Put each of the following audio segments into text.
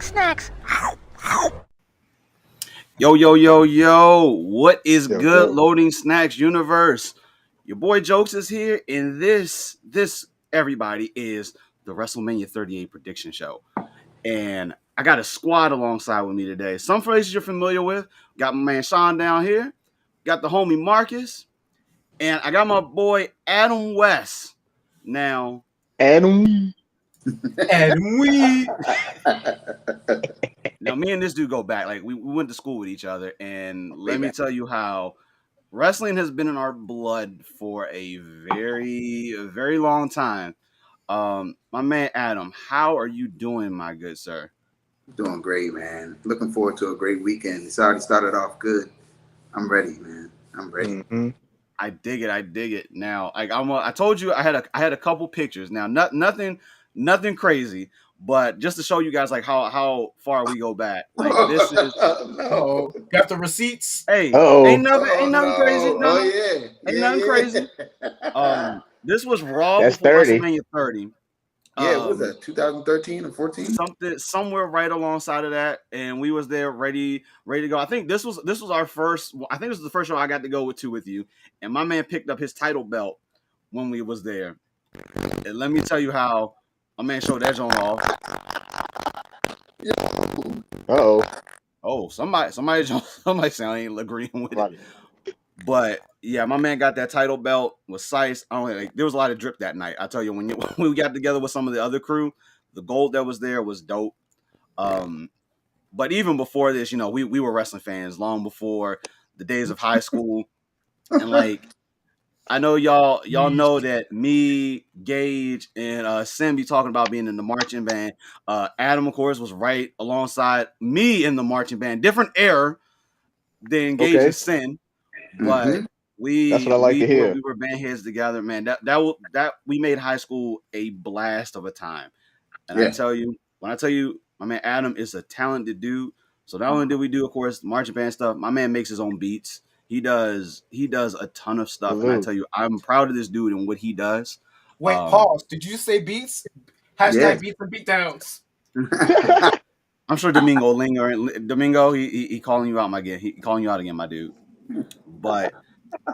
snacks. Yo, yo, yo, yo. What is Yo, good, yo. Loading Snacks universe? Your boy Jokes is here, and this everybody is the WrestleMania 38 prediction show. And I got a squad alongside with me today. Some phrases you're familiar with. Got my man Sean down here. Got the homie Marcus. And I got my boy Adam West. Now, And now me and this dude go back. Like we went to school with each other, and let me tell you how wrestling has been in our blood for a very long time. My man Adam, how are you doing, my good sir? Doing great, man. Looking forward to a great weekend. It's already started off good. I'm ready, man. I'm ready. mm-hmm. I dig it. Now, like I told you, I had a couple pictures. Now, nothing crazy, but just to show you guys like how far we go back. Like this is no. Got the receipts. hey, Uh-oh. ain't nothing crazy. No, yeah. nothing crazy. This was Raw That's before 30. WrestleMania 30. Yeah, what was that? 2013 or 14? Somewhere right alongside of that, and we was there ready to go. I think this was our first. I think this was the first show I got to go with you, and my man picked up his title belt when we was there. And let me tell you how my man showed that joint off. Uh-oh. Oh, somebody saying I ain't agreeing with it. But yeah, my man got that title belt with Sice. There was a lot of drip that night. I tell you, when we got together with some of the other crew, the gold that was there was dope. But even before this, we were wrestling fans long before the days of high school. And like, I know y'all know that me, Gage, and Sim be talking about being in the marching band. Adam, of course, was right alongside me in the marching band. Different era than Gage and Sim. But That's what I like to hear. We were band heads together, man. That we made high school a blast of a time. And I tell you, when I tell you, my man Adam is a talented dude. So not only did we do, of course, marching band stuff, my man makes his own beats. He does a ton of stuff. And I tell you, I'm proud of this dude and what he does. Wait, pause. Did you say beats? Hashtag beats and beatdowns. I'm sure Domingo, he calling you out, he calling you out again, my dude. But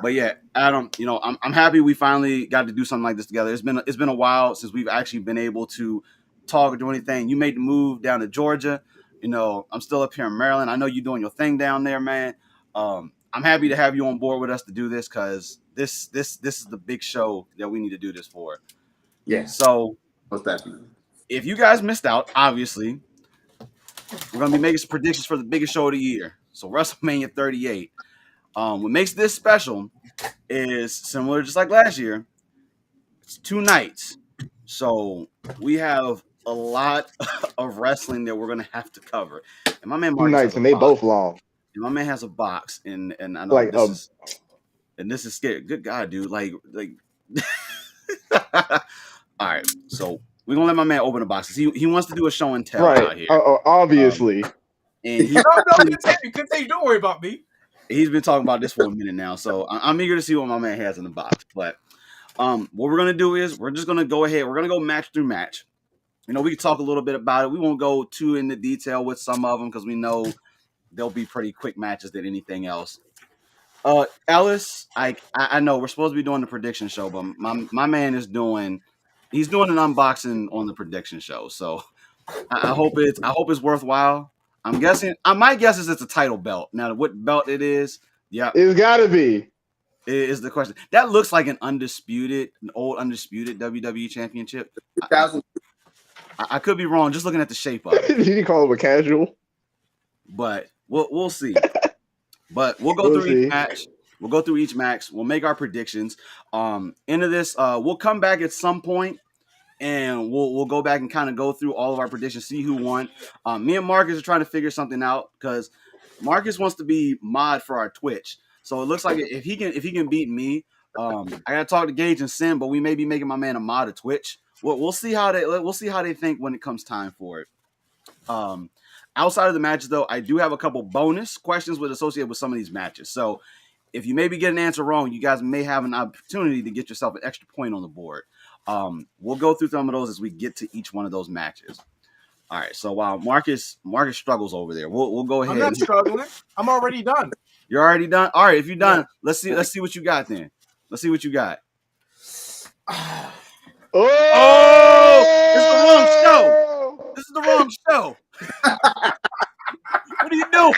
yeah, Adam, I'm happy we finally got to do something like this together. It's been a while since we've actually been able to talk or do anything. You made the move down to Georgia. I'm still up here in Maryland. I know you're doing your thing down there, man. I'm happy to have you on board with us to do this because this is the big show that we need to do this for. Yeah. So most definitely. If you guys missed out, obviously, we're gonna be making some predictions for the biggest show of the year. So WrestleMania 38. What makes this special is similar, just like last year. It's 2 nights, so we have a lot of wrestling that we're gonna have to cover. And my man Marcus 2 nights, and they both long. And my man has a box, and I know this is scary. Good God, dude! Like. All right, so we're gonna let my man open the box. He wants to do a show and tell out here. Obviously. And no, continue. Don't worry about me. He's been talking about this for a minute now, so I'm eager to see what my man has in the box. But what we're gonna do is we're just gonna go ahead. We're gonna go match through match. We can talk a little bit about it. We won't go too into detail with some of them because we know they'll be pretty quick matches than anything else. Ellis, I know we're supposed to be doing the prediction show, but my man is doing an unboxing on the prediction show. So I hope it's worthwhile. My guess is it's a title belt. Now what belt it is, yeah. It's gotta be. Is the question. That looks like an old undisputed WWE championship. I could be wrong, just looking at the shape of it. Did you call him a casual? But we'll see. But we'll go through each match. We'll go through each match. We'll make our predictions. Into this, we'll come back at some point, and we'll go back and kind of go through all of our predictions, see who won. Me and Marcus are trying to figure something out because Marcus wants to be mod for our Twitch. So it looks like if he can beat me, I gotta talk to Gage and Sim, but we may be making my man a mod of Twitch. We'll see how they think when it comes time for it. Outside of the matches, though, I do have a couple bonus questions associated with some of these matches. So if you maybe get an answer wrong, you guys may have an opportunity to get yourself an extra point on the board. We'll go through some of those as we get to each one of those matches. All right. So while Marcus struggles over there, we'll go ahead. I'm not struggling. I'm already done. You're already done. All right. If you're done, let's see what you got then. Let's see what you got. Oh, it's the wrong show. This is the wrong show. What are you doing?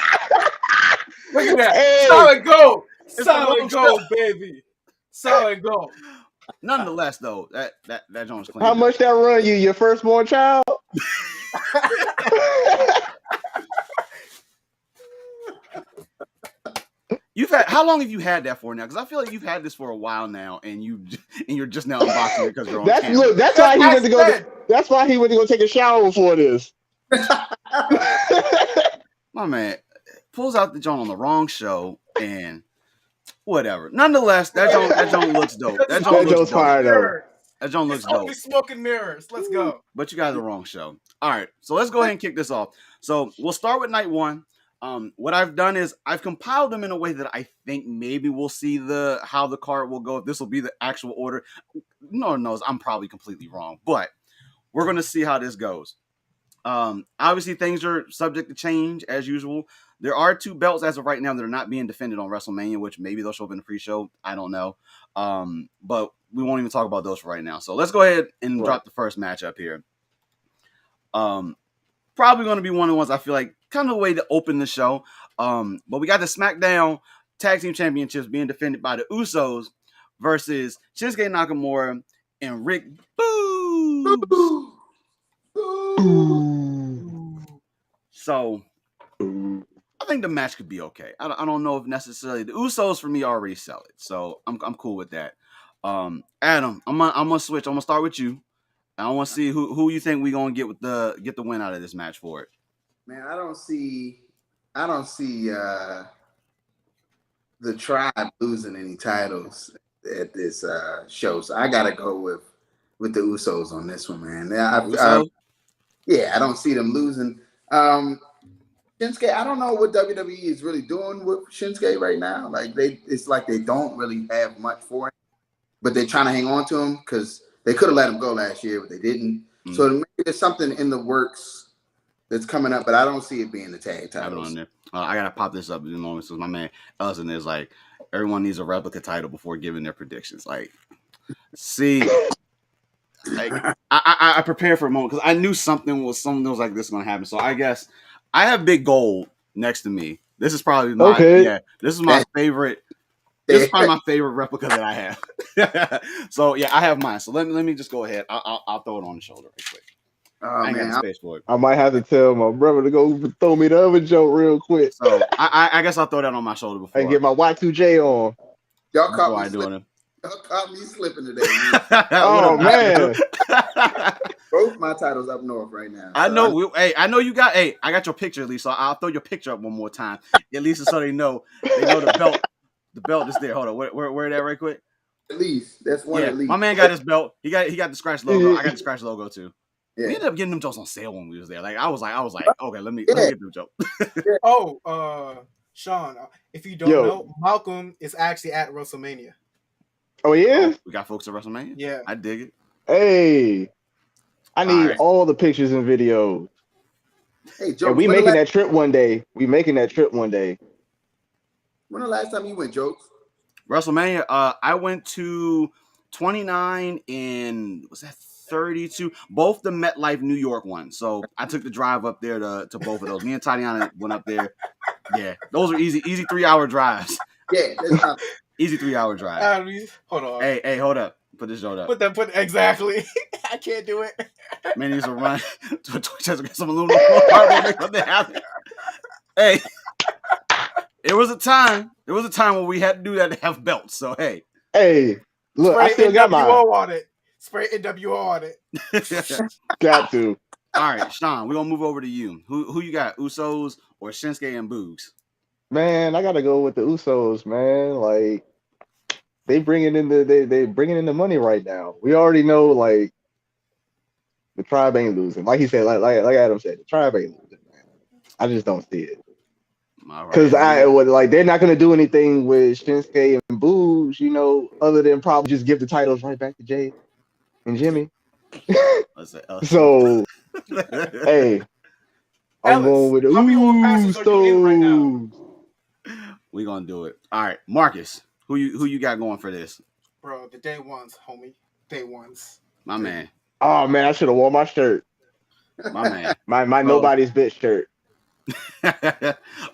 Look at that. Hey. Solid gold. It's Solid gold, baby. Solid gold. Nonetheless, though, that Jones clean. How much that run you? Your firstborn child? How long have you had that for now? Because I feel like you've had this for a while now, and you're just now unboxing it because you're on camera. Look, that's why he went to go. That's why he went to go take a shower before this. My man pulls out the joint on the wrong show and whatever. Nonetheless, that joint looks dope. That joint looks fire though. That joint looks dope. Only smoke and mirrors. Let's go. But you guys are the wrong show. All right, so let's go ahead and kick this off. So we'll start with night one. What I've done is I've compiled them in a way that I think maybe we'll see how the card will go. If this will be the actual order, no one knows. I'm probably completely wrong, but we're gonna see how this goes. Obviously things are subject to change as usual. There are 2 belts as of right now that are not being defended on WrestleMania, which maybe they'll show up in the pre-show. I don't know. But we won't even talk about those for right now. So let's go ahead and drop the first match up here. Probably going to be one of the ones I feel like kind of a way to open the show. But we got the SmackDown Tag Team Championships being defended by the Usos versus Shinsuke Nakamura and Rick Boogs. So I think the match could be okay. I don't know if necessarily the Usos for me already sell it, so I'm cool with that. Adam, I'm gonna switch. I'm gonna start with you. I want to see who you think we gonna get the win out of this match for it. Man, I don't see the Tribe losing any titles at this show, so I gotta go with the Usos on this one, man. I don't see them losing. Shinsuke, I don't know what WWE is really doing with Shinsuke right now. It's like they don't really have much for him, but they're trying to hang on to him because they could have let him go last year, but they didn't. So maybe there's something in the works that's coming up, but I don't see it being the tag titles. I gotta pop this up in a moment because my man Ellison is like, everyone needs a replica title before giving their predictions. Like, see, like I prepared for a moment because I knew something was like this going to happen. So I guess I have Big Gold next to me. This is probably this is my favorite. This is probably my favorite replica that I have. So yeah, I have mine. So let me just go ahead. I'll throw it on the shoulder right quick. I ain't got the space for it. I might have to tell my brother to go throw me the other joke real quick. So I guess I'll throw that on my shoulder before. And get my Y2J on. Y'all caught me slipping today. Oh man. Both my titles up north right now. So I know. I know you got. I got your picture at least. So I'll throw your picture up one more time, at least so they know the belt. The belt is there. Hold on. Where that right quick? At least that's one. Yeah, at least. My man got his belt. He got the scratch logo. I got the scratch logo too. Yeah. We ended up getting them jokes on sale when we was there. Like I was like, okay, let me get them joke. Sean, if you don't know, Malcolm is actually at WrestleMania. Oh yeah, we got folks at WrestleMania. Yeah, I dig it. Hey, I need all the pictures and videos. Hey, Joe, and we making that trip one day. When the last time you went, Jokes? WrestleMania. I went to 29 and was that 32? Both the MetLife New York ones. So I took the drive up there to both of those. Me and Tatiana went up there. Yeah, those are easy 3-hour drives. Yeah, that's not easy 3-hour drive. Hold on. Hey, hold up. Put this joint up. Put exactly. I can't do it. Man needs to run to a chest get some aluminum foil. Make something happen. Hey. It was a time when we had to do that to have belts. So hey, look, spray I still got mine. On it. Spray NWO on it. Got to. All right, Sean, we're gonna move over to you. Who you got? Usos or Shinsuke and Boogs? Man, I gotta go with the Usos, man. Like they bringing in the money right now. We already know like the Tribe ain't losing. Like he said, like Adam said, the Tribe ain't losing, man. I just don't see it. Because they're not gonna do anything with Shinsuke and Boogs, other than probably just give the titles right back to Jay and Jimmy. So, hey, I'm going with Usos. We gonna do it. All right, Marcus, who you got going for this? Bro, the day ones, homie. Day ones. My man. Oh man, I should have worn my shirt. My man. My nobody's bitch shirt.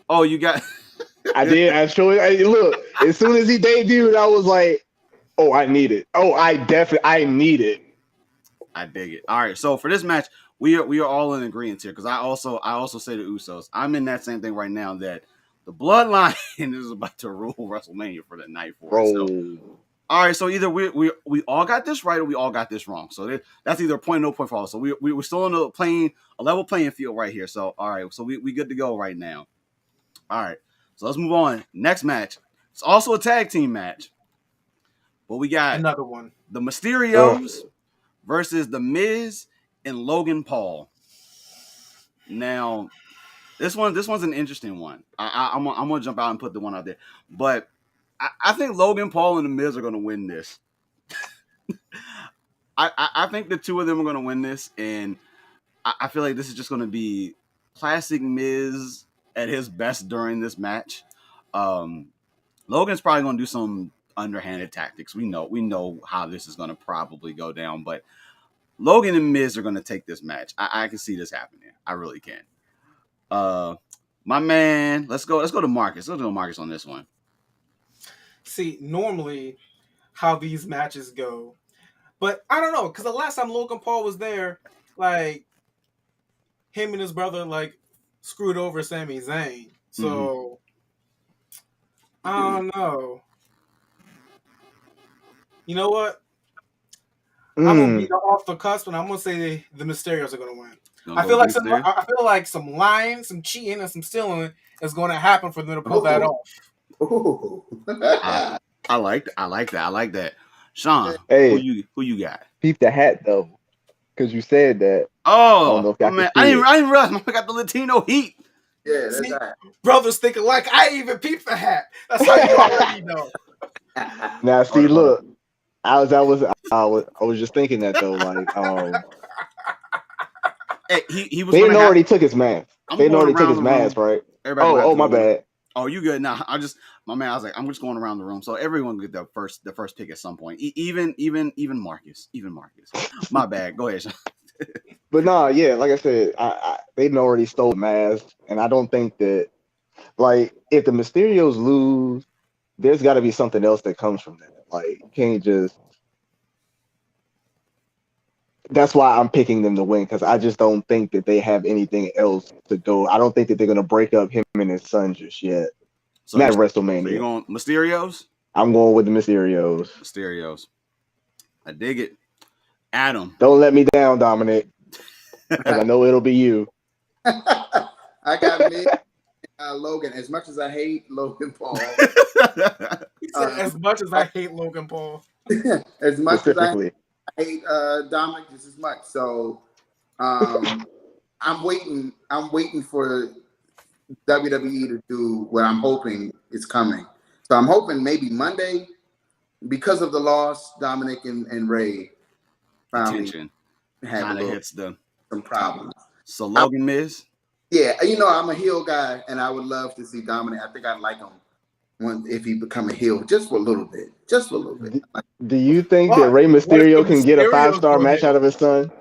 Oh, you got. I did. I showed. Look, as soon as he debuted, I was like, "Oh, I need it. Oh, I need it." I dig it. All right, so for this match, we are all in agreement here because I also say the Usos. I'm in that same thing right now that the Bloodline is about to rule WrestleMania for the night for it. So, all right, so either we all got this right or we all got this wrong. So that's either a point, no point for all. So we're still on a level playing field right here. So all right, so we good to go right now. All right, so let's move on. Next match. It's also a tag team match, but we got another one. The Mysterios versus The Miz and Logan Paul. Now, this one's an interesting one. I'm gonna jump out and put the one out there, but I think Logan Paul and The Miz are gonna win this. I think the two of them are gonna win this, and I feel like this is just gonna be classic Miz at his best during this match. Logan's probably gonna do some underhanded tactics. We know how this is gonna probably go down, but Logan and Miz are going to take this match. I can see this happening. I really can. My man, let's go to Marcus. Let's go to Marcus on this one. See, normally how these matches go, but I don't know, because the last time Logan Paul was there, like, him and his brother, like, screwed over Sami Zayn. So, I don't know. You know what? I'm gonna be off the cusp, and I'm gonna say the Mysterios are gonna win. I feel like some lying, some cheating, and some stealing is gonna happen for them to pull that off. I like that. Sean, hey, who you got? Peep the hat though, because you said that. Oh, man, I didn't realize I got the Latino heat. Yeah, that's right. Brothers think alike. I even peeped the hat. That's how you already know. Now, see, look. I was just thinking that though, like, hey, he was. They already took his mask. They already took his mask, right? Oh, my bad. Oh, you good? Nah, I was like, I'm just going around the room, so everyone get the first pick at some point. Even Marcus. My bad. Go ahead, Sean. But nah, yeah, like I said, they already stole the mask, and I don't think that, like, if the Mysterios lose, there's got to be something else that comes from that. Like, you can't just. That's why I'm picking them to win, because I just don't think that they have anything else to go. I don't think that they're gonna break up him and his son just yet. So not WrestleMania. So you're going Mysterios? I'm going with the Mysterios. I dig it. Adam. Don't let me down, Dominic. Because I know it'll be you. I got me. Logan, as much as I hate Logan Paul. As much as I hate Logan Paul. As much as I hate Dominic just as much. So I'm waiting for WWE to do what I'm hoping is coming. So I'm hoping maybe Monday, because of the loss, Dominic and Ray finally have hits them some problems. So Logan Miz? Yeah, I'm a heel guy, and I would love to see Dominic. I think I'd like him if he become a heel just for a little bit. Do you think that Rey Mysterio can get a 5-star match out of his son?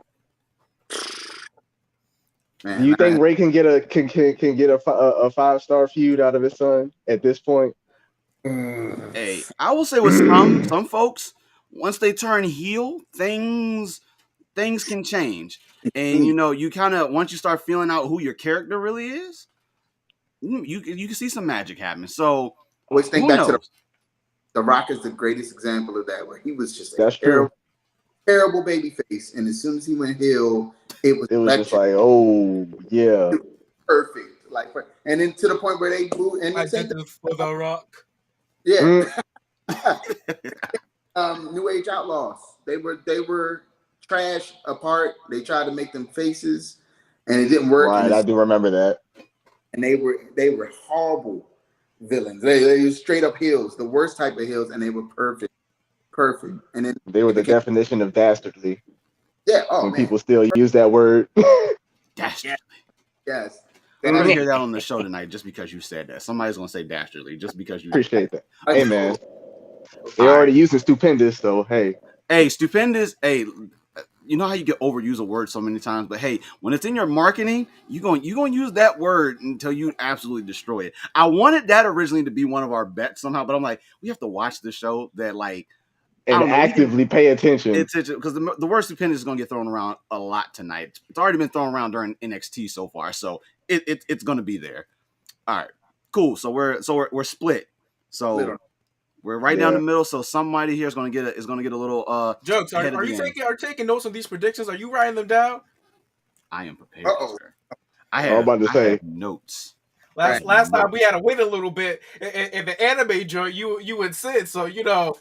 Man, do you think Ray can get a 5-star feud out of his son at this point? Hey, I will say with some folks, once they turn heel, things can change. And you kind of, once you start feeling out who your character really is, you can see some magic happen. So always think back to the Rock is the greatest example of that, where he was just terrible baby face, and as soon as he went heel, it was just like, oh yeah, perfect. Like, and then to the point where they booed and I did this for the Rock. Yeah. New Age Outlaws. They were trash apart. They tried to make them faces, and it didn't work. Right, I do remember that. And they were horrible villains. They were straight up heels, the worst type of heels, and they were perfect. And then they were the definition of dastardly. Yeah. Oh, when man. people still use that word. Dastardly. Yes. We're gonna hear that on the show tonight just because you said that. Somebody's gonna say dastardly just because you Appreciate that. Hey, man. They All already right. using stupendous, so hey. Hey, stupendous. Hey, you know how you get overuse a word so many times, but hey, when it's in your marketing, you gonna use that word until you absolutely destroy it. I wanted that originally to be one of our bets somehow, but I'm like, we have to watch the show that like I And don't know, actively pay attention. It's because the word stupendous is gonna get thrown around a lot tonight. It's already been thrown around during NXT so far, so it's gonna be there. All right, cool. So we're split. So we're right down the middle. So somebody here is gonna get a little jokes. Are you taking notes of these predictions? Are you writing them down? I am prepared, sir. I was about to say. have notes. Last time we had to wait a little bit in the anime joint. You and Sid, so you know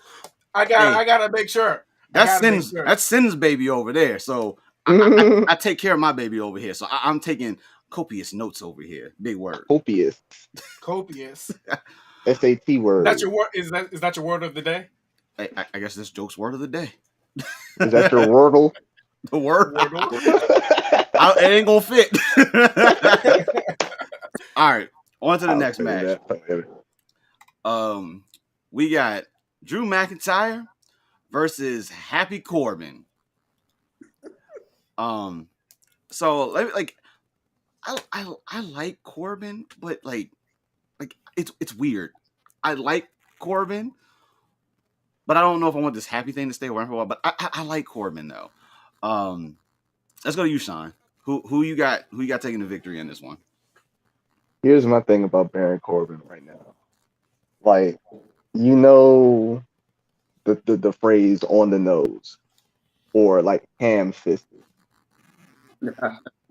I gotta make sure. That's Sin's baby over there. So I take care of my baby over here. So I'm taking copious notes over here. Big word. Copious. SAT word. That's your word. Is that your word of the day? I guess this joke's word of the day. Is that your wordle? The word? It ain't gonna fit. All right, on to the next match. We got Drew McIntyre versus Happy Corbin. So like I like Corbin, but like it's weird. I like Corbin, but I don't know if I want this happy thing to stay around for a while. But I like Corbin though. Let's go to you, Sean. Who you got? Who you got taking the victory in this one? Here's my thing about Baron Corbin right now. Like, you know, the phrase "on the nose" or like ham-fisted.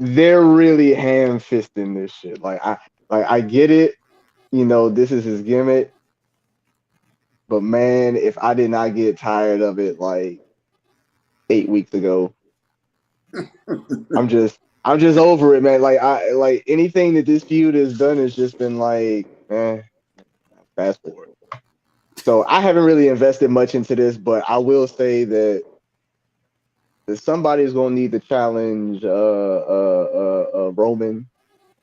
They're really ham-fisting this shit. Like I get it. You know, this is his gimmick. But man, if I did not get tired of it like 8 weeks ago, I'm just over it, man. Like anything that this feud has done has just been like, fast forward. So I haven't really invested much into this, but I will say that somebody's gonna need to challenge Roman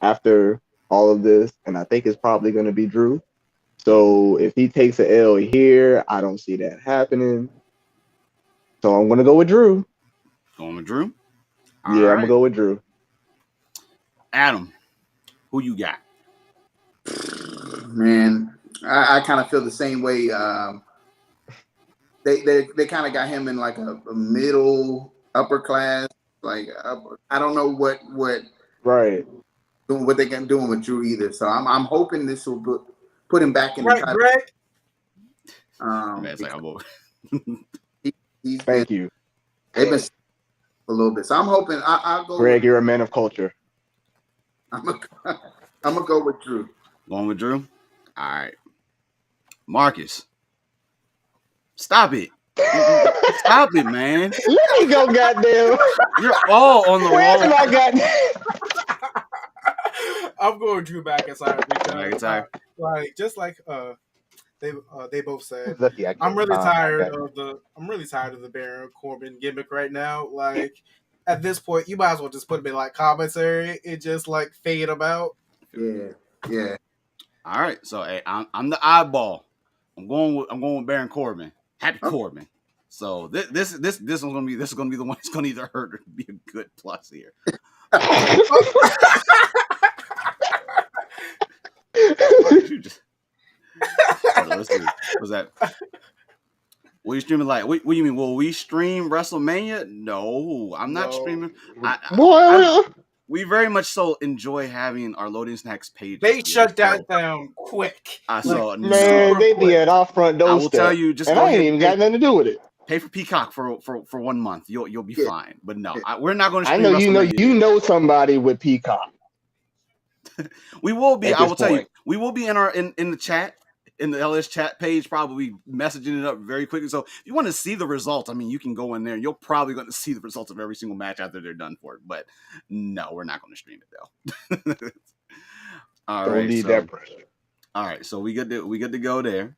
after all of this, and I think it's probably gonna be Drew. So if he takes an L here, I don't see that happening. So I'm gonna go with Drew. Going with Drew? All right. I'm gonna go with Drew. Adam, who you got? Man, I kind of feel the same way. They kind of got him in like a middle upper class. Like I don't know what right doing what they can doing with Drew either. So I'm hoping this will put him back in the title. Greg. Thank you. They've been a little bit, so I'm hoping I'll go. Greg, you're a man of culture. I'm gonna go with Drew. Going with Drew. All right, Marcus. Stop it. Stop it, man. Let me go, goddamn. You're all on the wall. Where's my goddamn? I'm going Drew McIntyre because like just like they both said, I'm really tired of the Baron Corbin gimmick right now. Like at this point, you might as well just put him in like commentary and just like fade him out. Yeah. All right, so hey, I'm the eyeball. I'm going with Baron Corbin. Happy Corbin. So this one's gonna be the one that's gonna either hurt or be a good plus here. Let's see. What's that? What are you streaming like? What do you mean? Will we stream WrestleMania? No, I'm not streaming. We very much so enjoy having our loading snacks page. They shut that down quick. They be at our front door. I will tell you, just and I ain't even got nothing to do with it. Pay for Peacock for 1 month. You'll be fine. But no, we're not going to. I know you know somebody with Peacock. We will be. I will tell you, we will be in the chat. In the LS chat page, probably messaging it up very quickly. So if you want to see the results, I mean, you can go in there and you're probably going to see the results of every single match after they're done for it. But no, we're not going to stream it though. Don't need that pressure. All right, so we good to go there.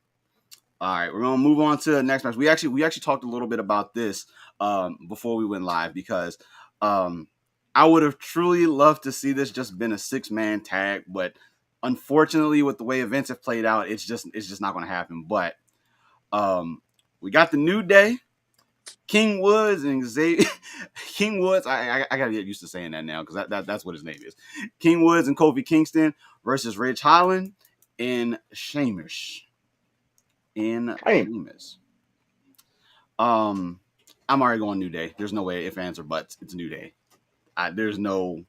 All right, we're gonna move on to the next match. We actually talked a little bit about this before we went live because I would have truly loved to see this just been a 6-man tag, but unfortunately, with the way events have played out, it's just not going to happen. But we got the New Day, King Woods and Xavier. King Woods, I gotta get used to saying that now because that's what his name is. King Woods and Kofi Kingston versus Ridge Holland and Sheamus. I'm already going New Day. There's no way if ands or buts. It's New Day. There's no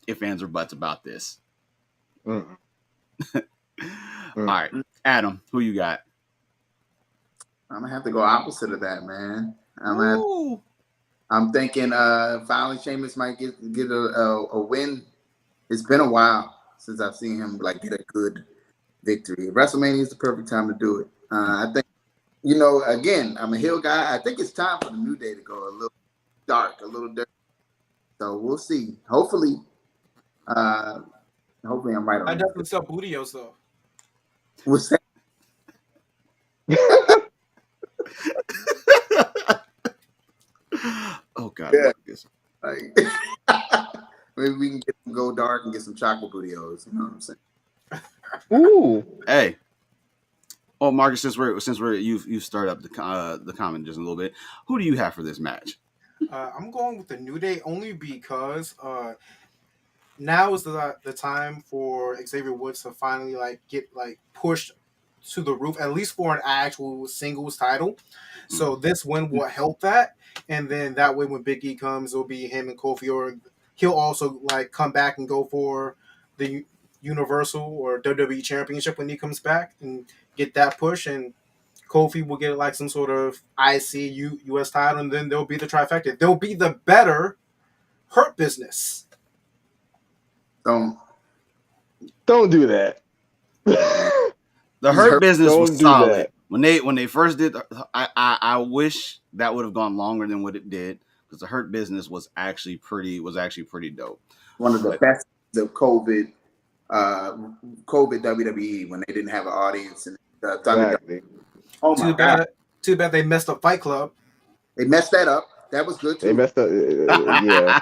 if ands or buts about this. All right, Adam, who you got? I'm gonna have to go opposite of that, man. I'm thinking finally Sheamus might get a win. It's been a while since I've seen him like get a good victory. WrestleMania is the perfect time to do it. I think, again, I'm a heel guy. I think it's time for the New Day to go a little dark, a little dirty. So we'll see. Hopefully I'm right on. I definitely sell Bootios though. What's that? Oh God! Yeah. Like, maybe we can go dark and get some chocolate Bootios. You know what I'm saying? Ooh, hey. Oh, Marcus, since you've started up the comment just a little bit, who do you have for this match? I'm going with the New Day only because now is the time for Xavier Woods to finally get pushed to the roof, at least for an actual singles title. So this win will help that, and then that way when Big E comes, it'll be him and Kofi, or he'll also come back and go for the Universal or WWE Championship when he comes back and get that push, and Kofi will get some sort of IC US title, and then there'll be the trifecta. There'll be the better Hurt Business. Don't do that. The Hurt Business was solid. That. When they first did, I wish that would have gone longer than what it did because the Hurt Business was actually pretty dope. One of the best of COVID WWE when they didn't have an audience and exactly. Oh my God! Too bad they messed up Fight Club. They messed that up. That was good too. They messed up. Yeah.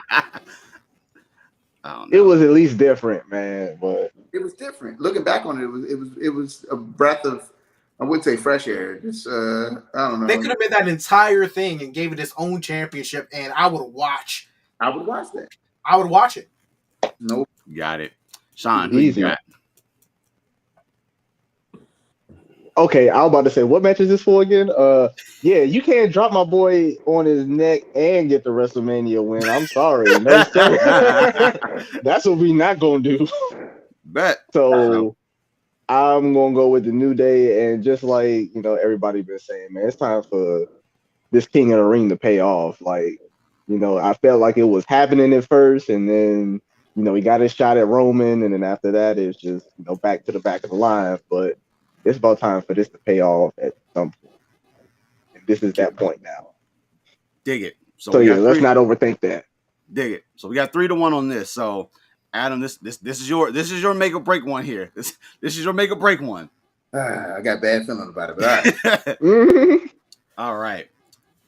It was at least different, man. But it was different. Looking back on it, it was a breath of, I would say, fresh air. Just I don't know. They could have made that entire thing and gave it its own championship, and I would watch. I would watch that. I would watch it. Nope. Got it. Sean, who you got? Okay, I was about to say, what match is this for again? Yeah, you can't drop my boy on his neck and get the WrestleMania win. I'm sorry. No, sir. That's what we not going to do. Bet. So I'm going to go with the New Day, and just like, everybody been saying, man, it's time for this King of the Ring to pay off. I felt like it was happening at first, and then, he got his shot at Roman, and then after that, it's just, back to the back of the line. But it's about time for this to pay off at some point. And this is that point now. Dig it. So yeah, let's not overthink that. Dig it. So we got 3-1 on this. So Adam, this is your make or break one here. This is your make or break one. I got bad feeling about it, but all right. All right.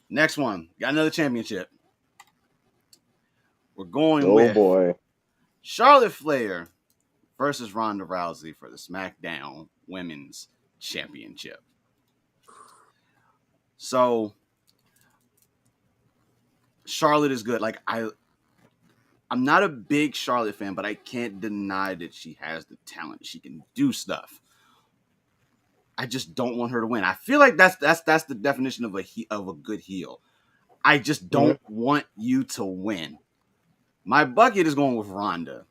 Next one. Got another championship. We're going with boy. Charlotte Flair versus Ronda Rousey for the SmackDown Women's Championship. So Charlotte is good. I'm not a big Charlotte fan, but I can't deny that she has the talent. She can do stuff. I just don't want her to win. I feel like that's the definition of a good heel. I just don't want you to win. My bucket is going with Ronda.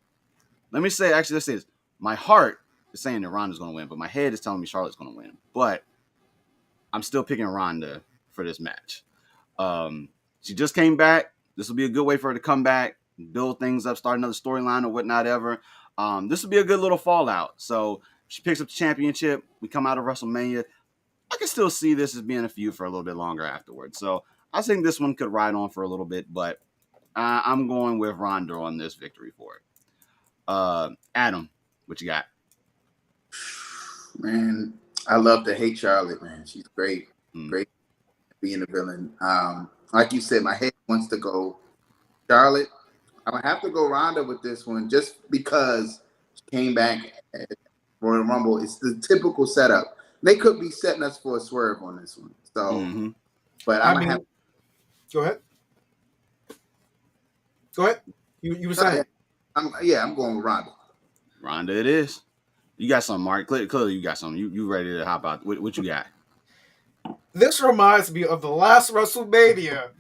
Let's say this. My heart is saying that Ronda's going to win, but my head is telling me Charlotte's going to win. But I'm still picking Ronda for this match. She just came back. This will be a good way for her to come back, build things up, start another storyline or whatnot ever. This will be a good little fallout. So she picks up the championship. We come out of WrestleMania. I can still see this as being a feud for a little bit longer afterwards. So I think this one could ride on for a little bit, but I'm going with Ronda on this victory for it. Adam, what you got? Man, I love to hate Charlotte, man. She's great. Great being a villain. like you said, my head wants to go Charlotte. I'm gonna have to go Ronda with this one just because she came back at Royal Rumble. It's the typical setup. They could be setting us for a swerve on this one. So, but I'm gonna have. Go ahead. Go ahead. You were saying? I'm going with Ronda. Ronda, it is. You got something, Mark. Clearly, you got something. You ready to hop out? What you got? This reminds me of the last WrestleMania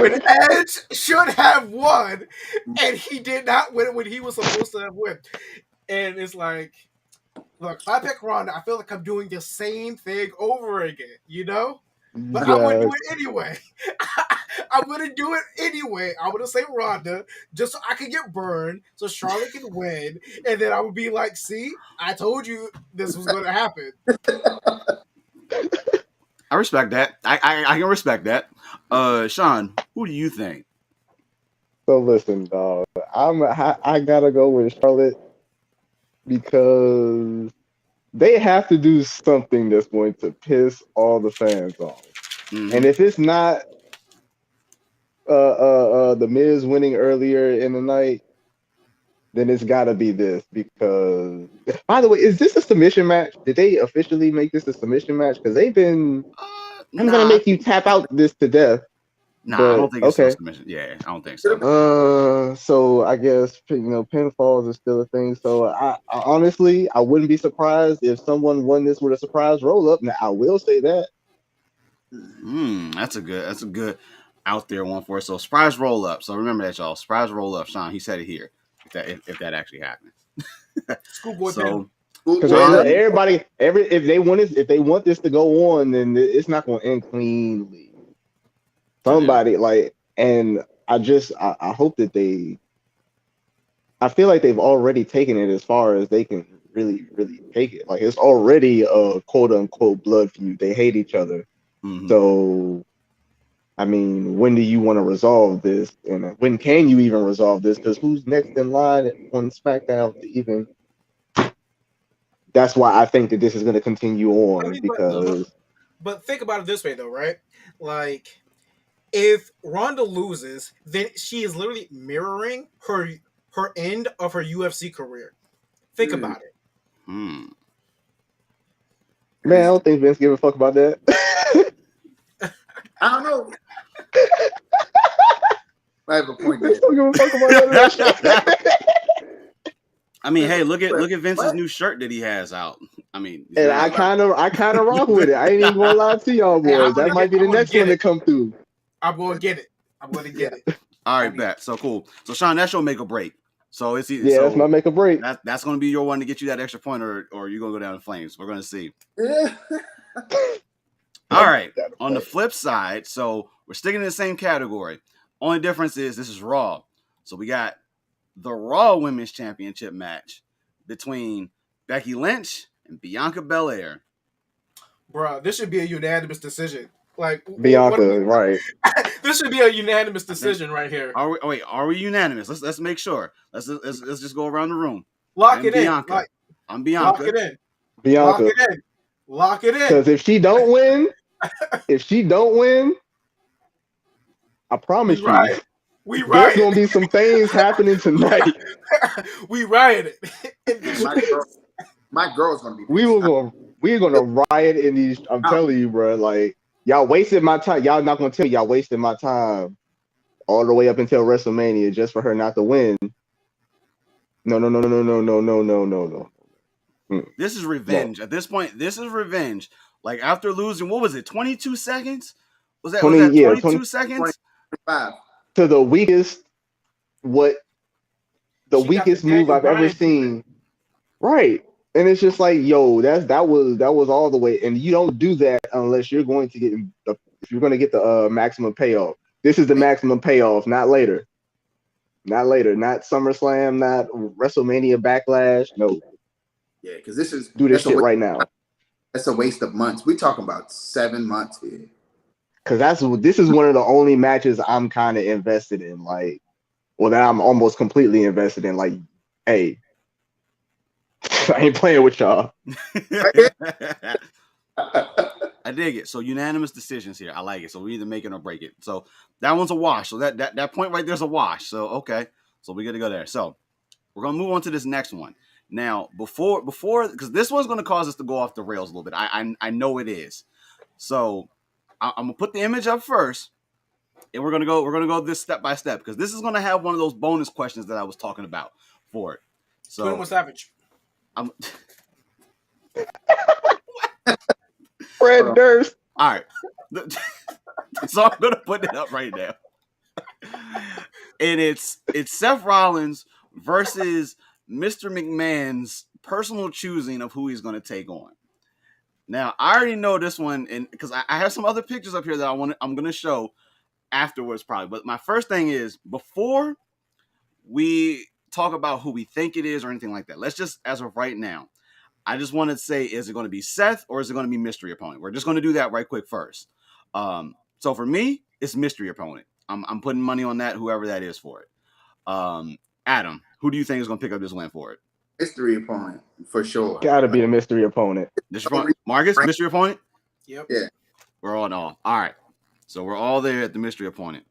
when Edge should have won, and he did not win when he was supposed to have won. And it's like, look, I pick Ronda. I feel like I'm doing the same thing over again, you know? But I'm going to do it anyway. I'm going to do it anyway. I'm going to say Ronda just so I can get burned, so Charlotte can win. And then I would be like, see, I told you this was going to happen. I respect that. I can respect that. Sean, who do you think? So listen, dog. I gotta go with Charlotte because they have to do something that's going to piss all the fans off. And if it's not the Miz winning earlier in the night, then it's got to be this. Because, by the way, is this a submission match? Did they officially make this a submission match? Because they've been, I'm gonna make you tap out this to death. Nah, but, I don't think it's a submission. Yeah, I don't think so. So I guess pinfalls is still a thing. So I honestly, I wouldn't be surprised if someone won this with a surprise roll up. Now I will say that. That's a good out there one for it. So surprise roll up. So remember that, y'all. Surprise roll up. Sean, he said it here. If that actually happens. Schoolboy so because everybody, if they want this to go on, then it's not going to end cleanly. Somebody and I hope that I feel like they've already taken it as far as they can really, really take it. Like it's already a quote unquote blood feud. They hate each other. So, I mean, when do you want to resolve this? And when can you even resolve this? Because who's next in line on SmackDown to even? That's why I think that this is going to continue on But think about it this way, though, right? Like, if Ronda loses, then she is literally mirroring her end of her UFC career. Think about it. Man, I don't think Vince give a fuck about that. I don't know. I have a point there. Don't give a fuck about that. I mean, hey, look at Vince's new shirt that he has out. I mean, and I kind of rock with it. I ain't even gonna lie to y'all boys. That might be the next one to come through. I'm gonna get it. All right, bet. So cool. So Sean, that's your make or break. So it's either, that's my make or break. That's gonna be your one to get you that extra point, or you're gonna go down in flames. We're gonna see. All right. On the flip side, so we're sticking in the same category. Only difference is this is Raw. So we got the Raw Women's Championship match between Becky Lynch and Bianca Belair. Bruh, this should be a unanimous decision. Like Bianca, right? This should be a unanimous decision right here. Are we unanimous? Let's make sure. Let's just go around the room. Lock it in. I'm Bianca. Lock it in. Bianca. Lock it in. Because if she don't win, I promise you, there's gonna be some things happening tonight. We rioted. My girl's gonna be. We're gonna riot in these. I'm telling you, bro. Like y'all wasted my time. Y'all not gonna tell me y'all wasted my time all the way up until WrestleMania just for her not to win. No. This is revenge. At this point, this is revenge. Like after losing, what was it? 22 seconds? Was that 22 seconds? 25. To the weakest, weakest move I've ever seen. Right. And it's just like, yo, that was all the way. And you don't do that unless you're going to get the maximum payoff. This is the maximum payoff, not later. Not SummerSlam, not WrestleMania Backlash. No. Yeah, because this is this shit right now. That's a waste of months. We're talking about 7 months here. Because this is one of the only matches I'm kind of invested in. Like, well, that I'm almost completely invested in. Like, hey, I ain't playing with y'all. I dig it. So unanimous decisions here. I like it. So we either make it or break it. So that one's a wash. So that point right there's a wash. So okay. So we got to go there. So we're gonna move on to this next one. Now, before because this one's gonna cause us to go off the rails a little bit. I know it is. So I'm gonna put the image up first, and we're gonna go this step by step because this is gonna have one of those bonus questions that I was talking about for it. So 21 Savage. I'm Fred Durst. all right. So I'm gonna put it up right now. And it's Seth Rollins versus Mr. McMahon's personal choosing of who he's going to take on. Now, I already know this one, and because I have some other pictures up here that I'm going to show afterwards, probably. But my first thing is before we talk about who we think it is or anything like that. Let's just, as of right now, I just want to say, is it going to be Seth or is it going to be mystery opponent? We're just going to do that right quick first. So for me, it's mystery opponent. I'm putting money on that, whoever that is for it. Adam, who do you think is going to pick up this win for it? Mystery opponent, for sure. Gotta be a mystery opponent. Marcus, mystery opponent? Yep. Yeah. We're all right. So we're all there at the mystery opponent.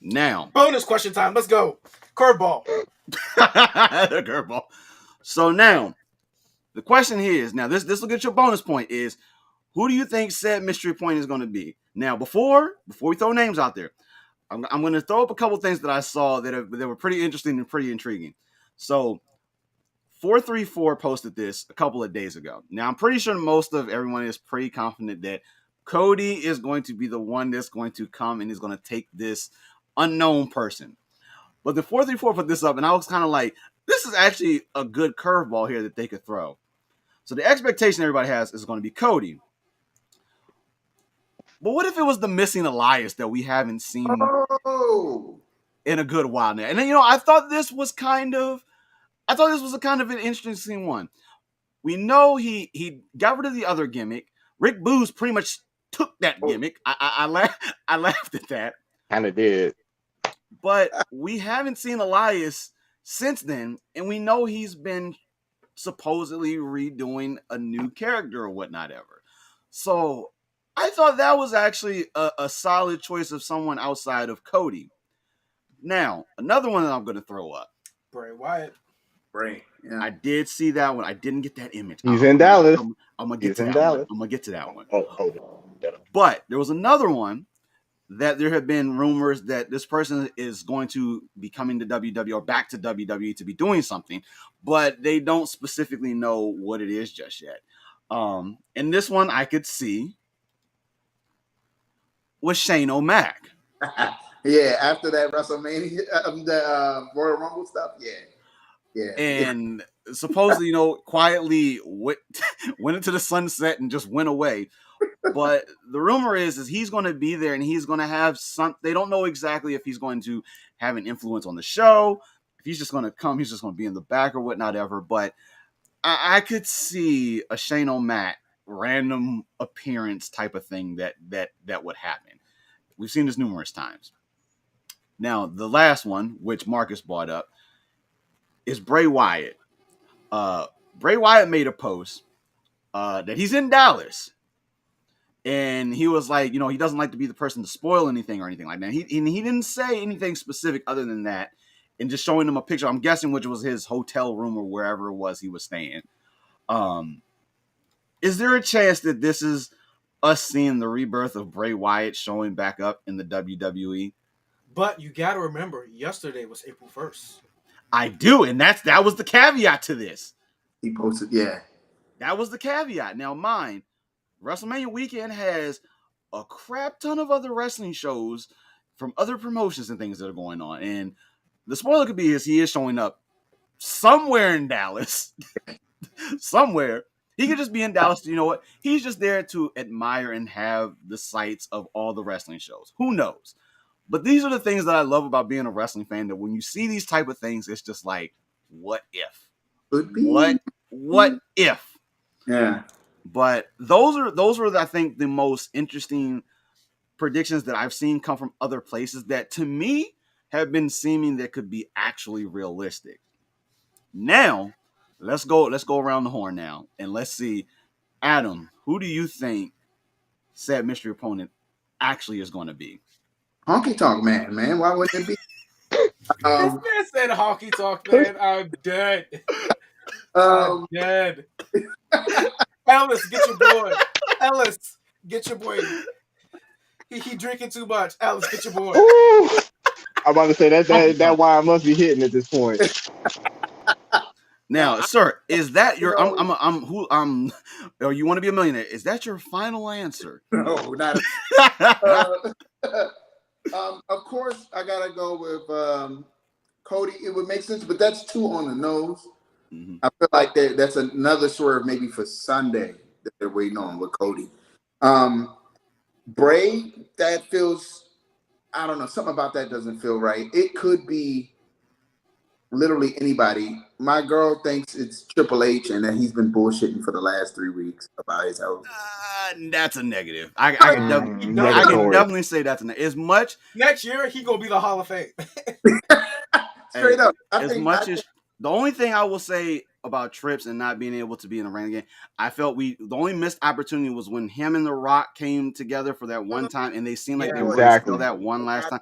Now. Bonus question time. Let's go. Curveball. The curveball. So now, the question here is, now this will get your bonus point, is who do you think said mystery point is going to be? Now, before we throw names out there, I'm going to throw up a couple things that I saw that were pretty interesting and pretty intriguing. So 434 posted this a couple of days ago. Now, I'm pretty sure most of everyone is pretty confident that Cody is going to be the one that's going to come and is going to take this unknown person. But the 434 put this up, and I was kind of like, this is actually a good curveball here that they could throw. So the expectation everybody has is going to be Cody. But what if it was the missing Elias that we haven't seen in a good while now? And then, I thought this was kind of an interesting one. We know he got rid of the other gimmick. Rick Boogs pretty much took that gimmick. I laughed at that. Kind of did. But we haven't seen Elias since then, and we know he's been supposedly redoing a new character or whatnot ever. So I thought that was actually a solid choice of someone outside of Cody. Now, another one that I'm going to throw up. Bray Wyatt. Bray. Yeah. I did see that one. I didn't get that image. He's in Dallas. I'm going to get to that one. I'm going to get to that one. Oh. But there was another one that there have been rumors that this person is going to be coming to WWE or back to WWE to be doing something, but they don't specifically know what it is just yet. And this one I could see was Shane O'Mac. Yeah, after that WrestleMania, the Royal Rumble stuff, yeah. And supposedly, quietly went into the sunset and just went away. But the rumor is he's going to be there and he's going to have some. They don't know exactly if he's going to have an influence on the show. If he's just going to come, he's just going to be in the back or whatnot ever. But I could see a Shane O'Mac random appearance type of thing that would happen. We've seen this numerous times. Now, the last one, which Marcus brought up, is Bray Wyatt. Bray Wyatt made a post that he's in Dallas. And he was like, he doesn't like to be the person to spoil anything or anything like that. He didn't say anything specific other than that. And just showing him a picture, I'm guessing, which was his hotel room or wherever it was he was staying. Is there a chance that this is us seeing the rebirth of Bray Wyatt showing back up in the WWE? But you got to remember, yesterday was April 1st. I do, and that was the caveat to this. He posted, yeah. That was the caveat. Now, mind, WrestleMania weekend has a crap ton of other wrestling shows from other promotions and things that are going on. And the spoiler could be he is showing up somewhere in Dallas. Somewhere. He could just be in Dallas. You know what? He's just there to admire and have the sights of all the wrestling shows. Who knows? But these are the things that I love about being a wrestling fan, that when you see these type of things, it's just like, what if? Could be. What if? Yeah. But those are I think the most interesting predictions that I've seen come from other places that to me have been seeming that could be actually realistic. Now, let's go around the horn now and let's see, Adam, who do you think said mystery opponent actually is going to be? Honky Tonk Man. Why wouldn't it be? This man said Honky Tonk Man. I'm dead. I'm dead. Ellis, get your boy. Ellis, get your boy. He drinking too much. Ellis, get your boy. Ooh. I'm about to say that wine must be hitting at this point. Now, sir, is that your? Or you want to be a millionaire? Is that your final answer? No, not. Of course, I gotta go with Cody. It would make sense, but that's too on the nose. Mm-hmm. I feel like that's another swerve maybe for Sunday that they're waiting on with Cody. Bray, that feels. I don't know. Something about that doesn't feel right. It could be literally anybody. My girl thinks it's Triple H and that he's been bullshitting for the last 3 weeks about his health. That's a negative. I can definitely say that's a negative. As much next year, he gonna be the Hall of Fame. Straight up. The only thing I will say about Trips and not being able to be in a ring again, I felt the only missed opportunity was when him and The Rock came together for that one time, and they seemed like they were still that one last time.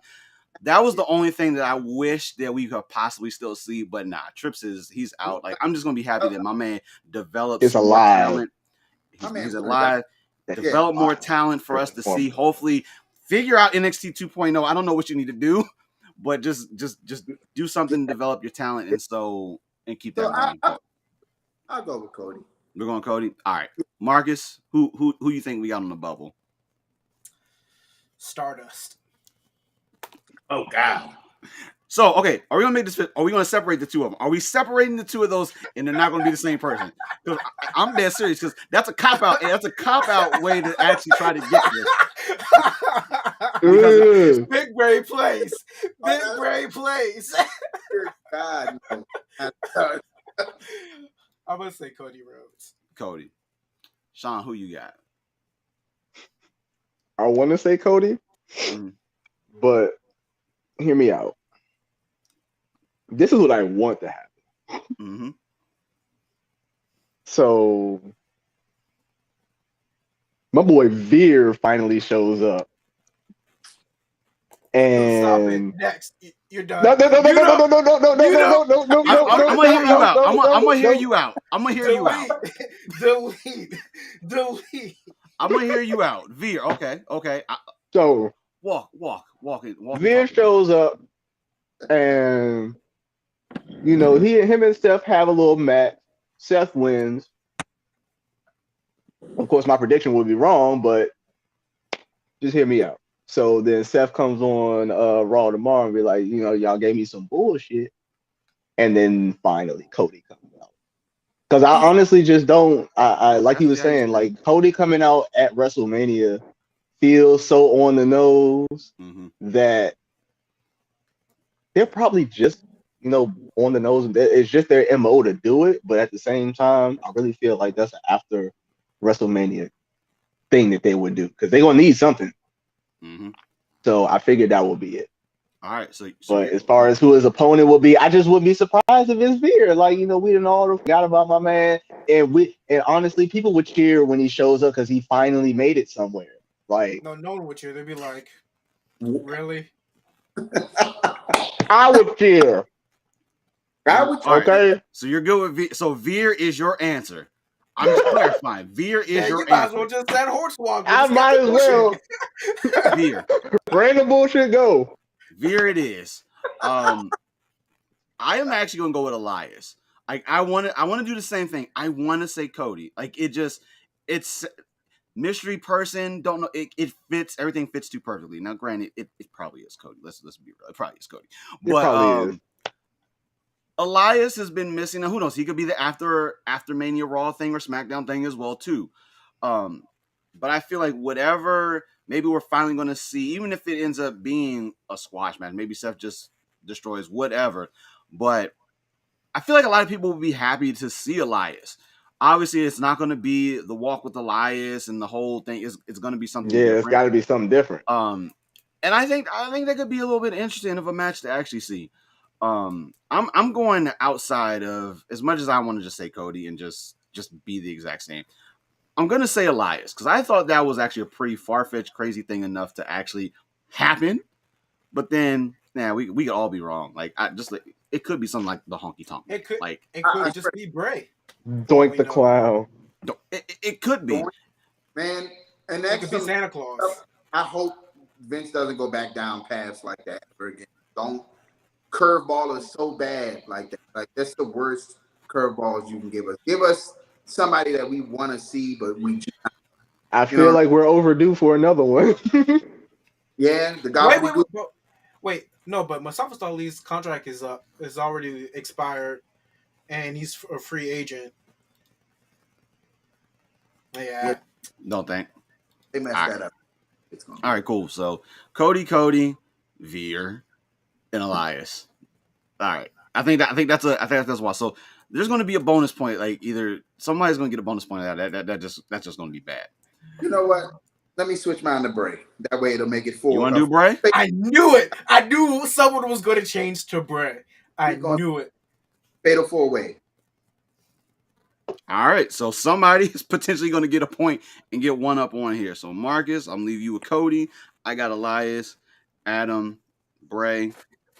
That was the only thing that I wish that we could possibly still see, but nah, Trips he's out. Like, I'm just gonna be happy that my man develops more talent. He's alive. Develop more talent for us to see. Hopefully, figure out NXT 2.0. I don't know what you need to do, but just do something to develop your talent and keep that going. I'll go with Cody. We're going Cody. All right, Marcus. Who you think we got on the bubble? Stardust. Oh God. So, okay, are we gonna make this fit? Are we gonna separate the two of them? Are we separating the two of those and they're not gonna be the same person? Because I'm dead serious, because that's a cop-out. That's a cop-out way to actually try to get this. Big Bray plays. Big Bray plays. God. I'm gonna say Cody Rhodes. Cody. Sean, who you got? I want to say Cody, but hear me out. This is what I want to happen. Mm-hmm. So, my boy Veer finally shows up. And stop it. Next, you're done. No. I'm gonna hear you out. Delete. I'm gonna hear you out. Veer, okay. So walk. Veer shows up, and him and Seth have a little match. Seth wins. Of course, my prediction would be wrong, but just hear me out. So then Seth comes on Raw tomorrow and be like, y'all gave me some bullshit. And then finally Cody comes out. Because I honestly just don't, I like he was saying, like Cody coming out at WrestleMania feels so on the nose that they're probably just, on the nose. It's just their MO to do it. But at the same time, I really feel like that's an after WrestleMania thing that they would do. Because they're going to need something. Mm-hmm. So I figured that would be it. All right. So but as far as who his opponent will be, I just wouldn't be surprised if it's Veer. Like, we didn't all forgot about my man. And honestly, people would cheer when he shows up because he finally made it somewhere. Like, no one would cheer. They'd be like, really? I would cheer. Okay. Right. So you're good with Veer. So Veer is your answer. I'm just clarifying. Veer is your answer. You might as well just that hornswoggle. I might as well. Veer. Random bullshit go. Veer it is. I am actually gonna go with Elias. Like I want to do the same thing. I want to say Cody. Like it's mystery person. Don't know. It fits. Everything fits too perfectly. Now, granted, it probably is Cody. Let's be real. It probably is Cody. But it probably is. Elias has been missing. Now, who knows? He could be the after Mania Raw thing or SmackDown thing as well too. But I feel like whatever, maybe we're finally going to see, even if it ends up being a squash match, maybe Seth just destroys whatever. But I feel like a lot of people will be happy to see Elias. Obviously, it's not going to be the walk with Elias and the whole thing. It's going to be something. Yeah, different. It's got to be something different. And I think that could be a little bit interesting of a match to actually see. I'm going outside of, as much as I want to just say Cody and just be the exact same. I'm gonna say Elias because I thought that was actually a pretty far-fetched, crazy thing enough to actually happen. But then, we could all be wrong. Like it could be something like the honky tonk. It could like just be Bray. Doink the clown. It could be. Man, and it could be Santa Claus. I hope Vince doesn't go back down paths like that ever again. Don't curveball is so bad like that. Like that's the worst curveballs you can give us. Give us somebody that we want to see, but we just I feel like we're overdue for another one. Yeah, the guy. Wait, no, but Mustafa Ali's contract is already expired, and he's a free agent. Yeah. Don't think. They messed that up. All right, cool. So Cody, Veer, and Elias. All right. I think that's why. So there's going to be a bonus point. Like either somebody's going to get a bonus point out of that. That's just going to be bad. You know what? Let me switch mine to Bray. That way it'll make it 4. You want to do Bray? I knew it. I knew someone was going to change to Bray. I knew it. Fatal 4-way. All right. So somebody is potentially going to get a point and get one up on here. So Marcus, I'm leaving you with Cody. I got Elias, Adam, Bray.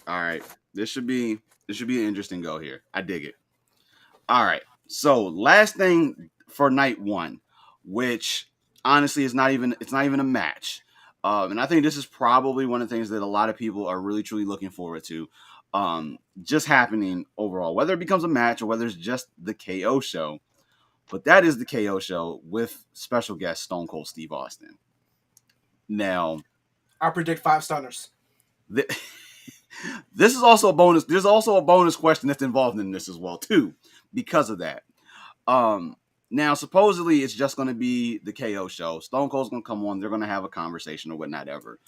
All right. This should be an interesting go here. I dig it. All right. So last thing for night 1, which honestly it's not even a match. And I think this is probably one of the things that a lot of people are really truly looking forward to. Just happening overall, whether it becomes a match or whether it's just the KO show. But that is the KO show with special guest Stone Cold Steve Austin. Now, I predict 5 stunners. This is also a bonus. There's also a bonus question that's involved in this as well, too, because of that. Now, supposedly, it's just going to be the KO show. Stone Cold's going to come on. They're going to have a conversation or whatnot ever.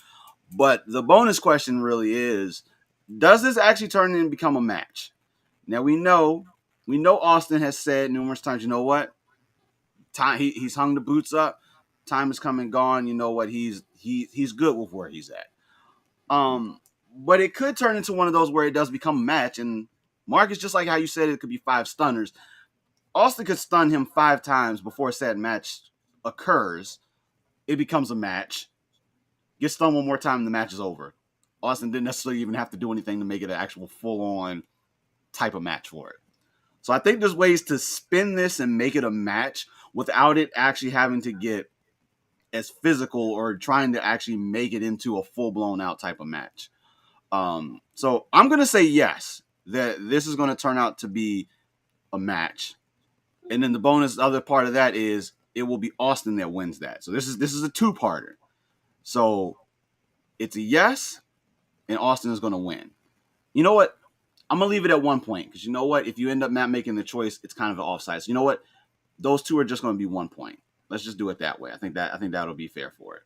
But the bonus question really is, does this actually turn in and become a match? Now, we know Austin has said numerous times, you know what? He's hung the boots up. Time is come and gone. You know what? He's good with where he's at. But it could turn into one of those where it does become a match. And Marcus, just like how you said it could be 5 stunners, Austin could stun him 5 times before said match occurs. It becomes a match. Get stunned one more time, and the match is over. Austin didn't necessarily even have to do anything to make it an actual full-on type of match for it. So I think there's ways to spin this and make it a match without it actually having to get as physical or trying to actually make it into a full-blown out type of match. So I'm going to say yes, that this is going to turn out to be a match. And then the bonus other part of that is it will be Austin that wins that. So this is a 2-parter. So it's a yes, and Austin is going to win. You know what? I'm going to leave it at 1 point because you know what? If you end up not making the choice, it's kind of an offside. So you know what? Those 2 are just going to be 1 point. Let's just do it that way. I think that'll be fair for it.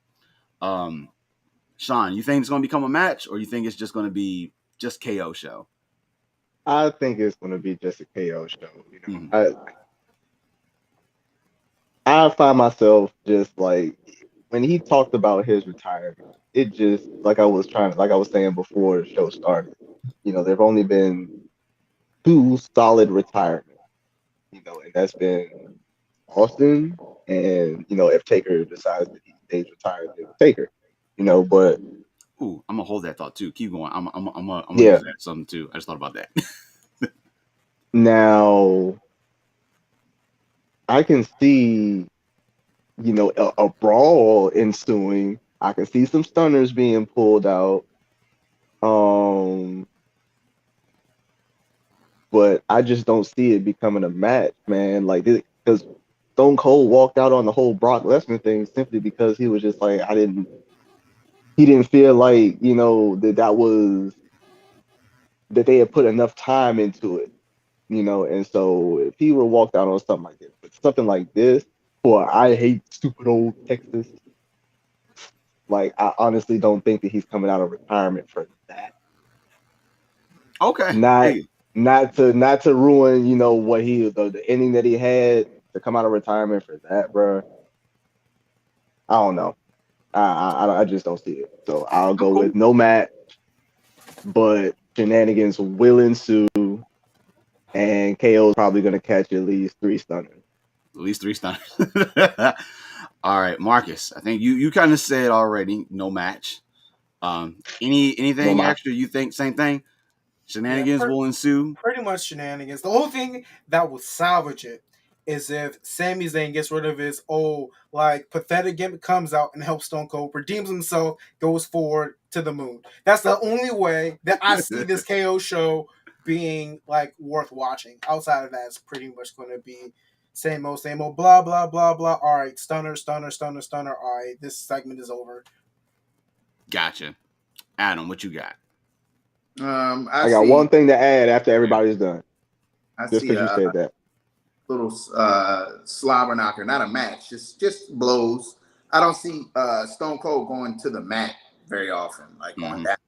Sean, you think it's going to become a match, or you think it's just going to be just KO show? I think it's going to be just a KO show. You know, Mm-hmm. I find myself just like when he talked about his retirement, it just like I was saying before the show started. You know, there've only been 2 solid retirements. You know, and that's been Austin, and you know, if Taker decides that he stays retired, then Taker. You know, but ooh, I'm gonna hold that thought too. Keep going. I'm gonna yeah. use that something too. I just thought about that. Now, I can see, you know, a brawl ensuing. I can see some stunners being pulled out. But I just don't see it becoming a match, man. Like, because Stone Cold walked out on the whole Brock Lesnar thing simply because he was just like, he didn't feel like, you know, that they had put enough time into it, you know. And so if he were walked out on something like this, but something like this, or I hate stupid old Texas, like, I honestly don't think that he's coming out of retirement for that. Okay. Not to ruin, you know, what the ending that he had, to come out of retirement for that, bro. I don't know. I just don't see it. So I'll go with no match, but shenanigans will ensue, and KO is probably going to catch at least 3 stunners. At least 3 stunners. All right, Marcus. I think you kind of said already no match. Anything No extra you think? Same thing. Shenanigans will ensue. Pretty much shenanigans. The only thing that will salvage it is if Sami Zayn gets rid of his old pathetic gimmick, comes out and helps Stone Cold, redeems himself, goes forward to the moon. That's the only way that I see this KO show being worth watching. Outside of that, it's pretty much going to be same old, blah blah blah blah. All right, stunner. All right, this segment is over. Gotcha. Adam, what you got? I got one thing to add after everybody's done. Just because you said that. Little slobber knocker, not a match, just blows. I don't see Stone Cold going to the mat very often, on that.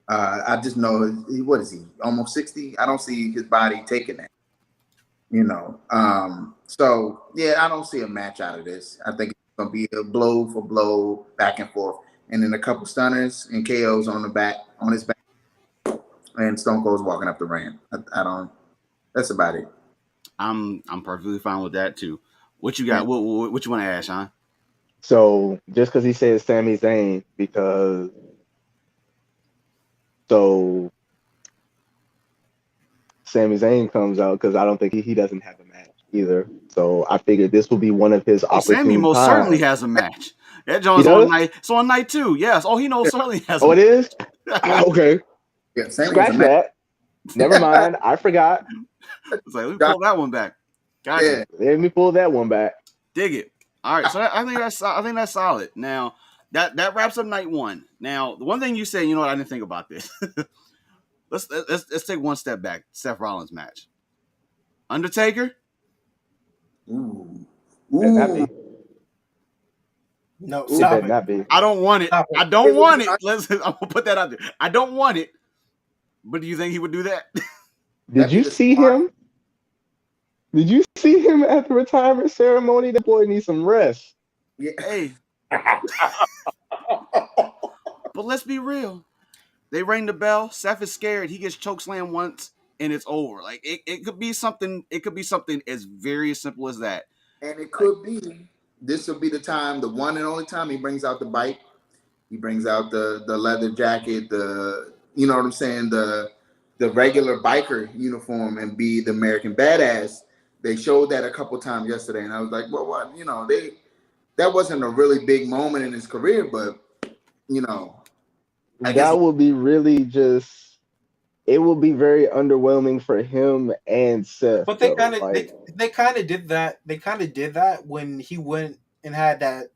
I just know, what is he, almost 60? I don't see his body taking that. So yeah, I don't see a match out of this. I think it's gonna be a blow for blow, back and forth, and then a couple stunners and KOs on his back, and Stone Cold's walking up the ramp. I don't. That's about it. I'm perfectly fine with that too. What you got? What you want to add, Sean? So just because he said Sami Zayn, because Sami Zayn comes out, because I don't think he doesn't have a match either. So I figured this will be one of his opportunities. Sami most certainly has a match. That John's on night. So on night 2, yes. Oh, he knows certainly has. Oh, it is. Okay. Yeah, scratch that. Never mind. I forgot. It's let me pull that one back. Gotcha. Yeah. Let me pull that one back. Dig it. All right. So I think that's solid. Now that wraps up night 1. Now the one thing you said, I didn't think about this. let's take one step back. Seth Rollins match. Undertaker. Ooh. No, stop it. Not be. I don't want it. I don't want it. I'm gonna put that out there. I don't want it. But do you think he would do that? Did you see him? Did you see him at the retirement ceremony? That boy needs some rest. Yeah. Hey. But let's be real. They ring the bell. Seth is scared. He gets chokeslammed once and it's over. It could be something. It could be something as very simple as that. And it could be. This will be the time, the one and only time he brings out the bike. He brings out the leather jacket, you know what I'm saying, the regular biker uniform, and be the American badass. They showed that a couple times yesterday, and I was like, well, what? That wasn't a really big moment in his career, but that would be really just. It will be very underwhelming for him and Seth. But they kind of did that. They kind of did that when he went and had that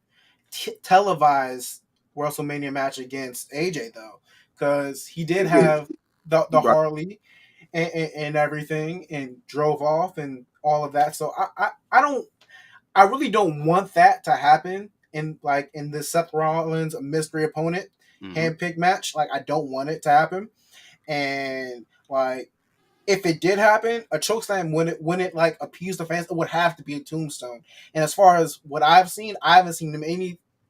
televised WrestleMania match against AJ, though, because he did have the Harley and everything, and drove off and all of that. So I really don't want that to happen in the Seth Rollins mystery opponent handpicked match. I don't want it to happen. And if it did happen, a chokeslam wouldn't appease the fans. It would have to be a tombstone. And as far as what I've seen, I haven't seen him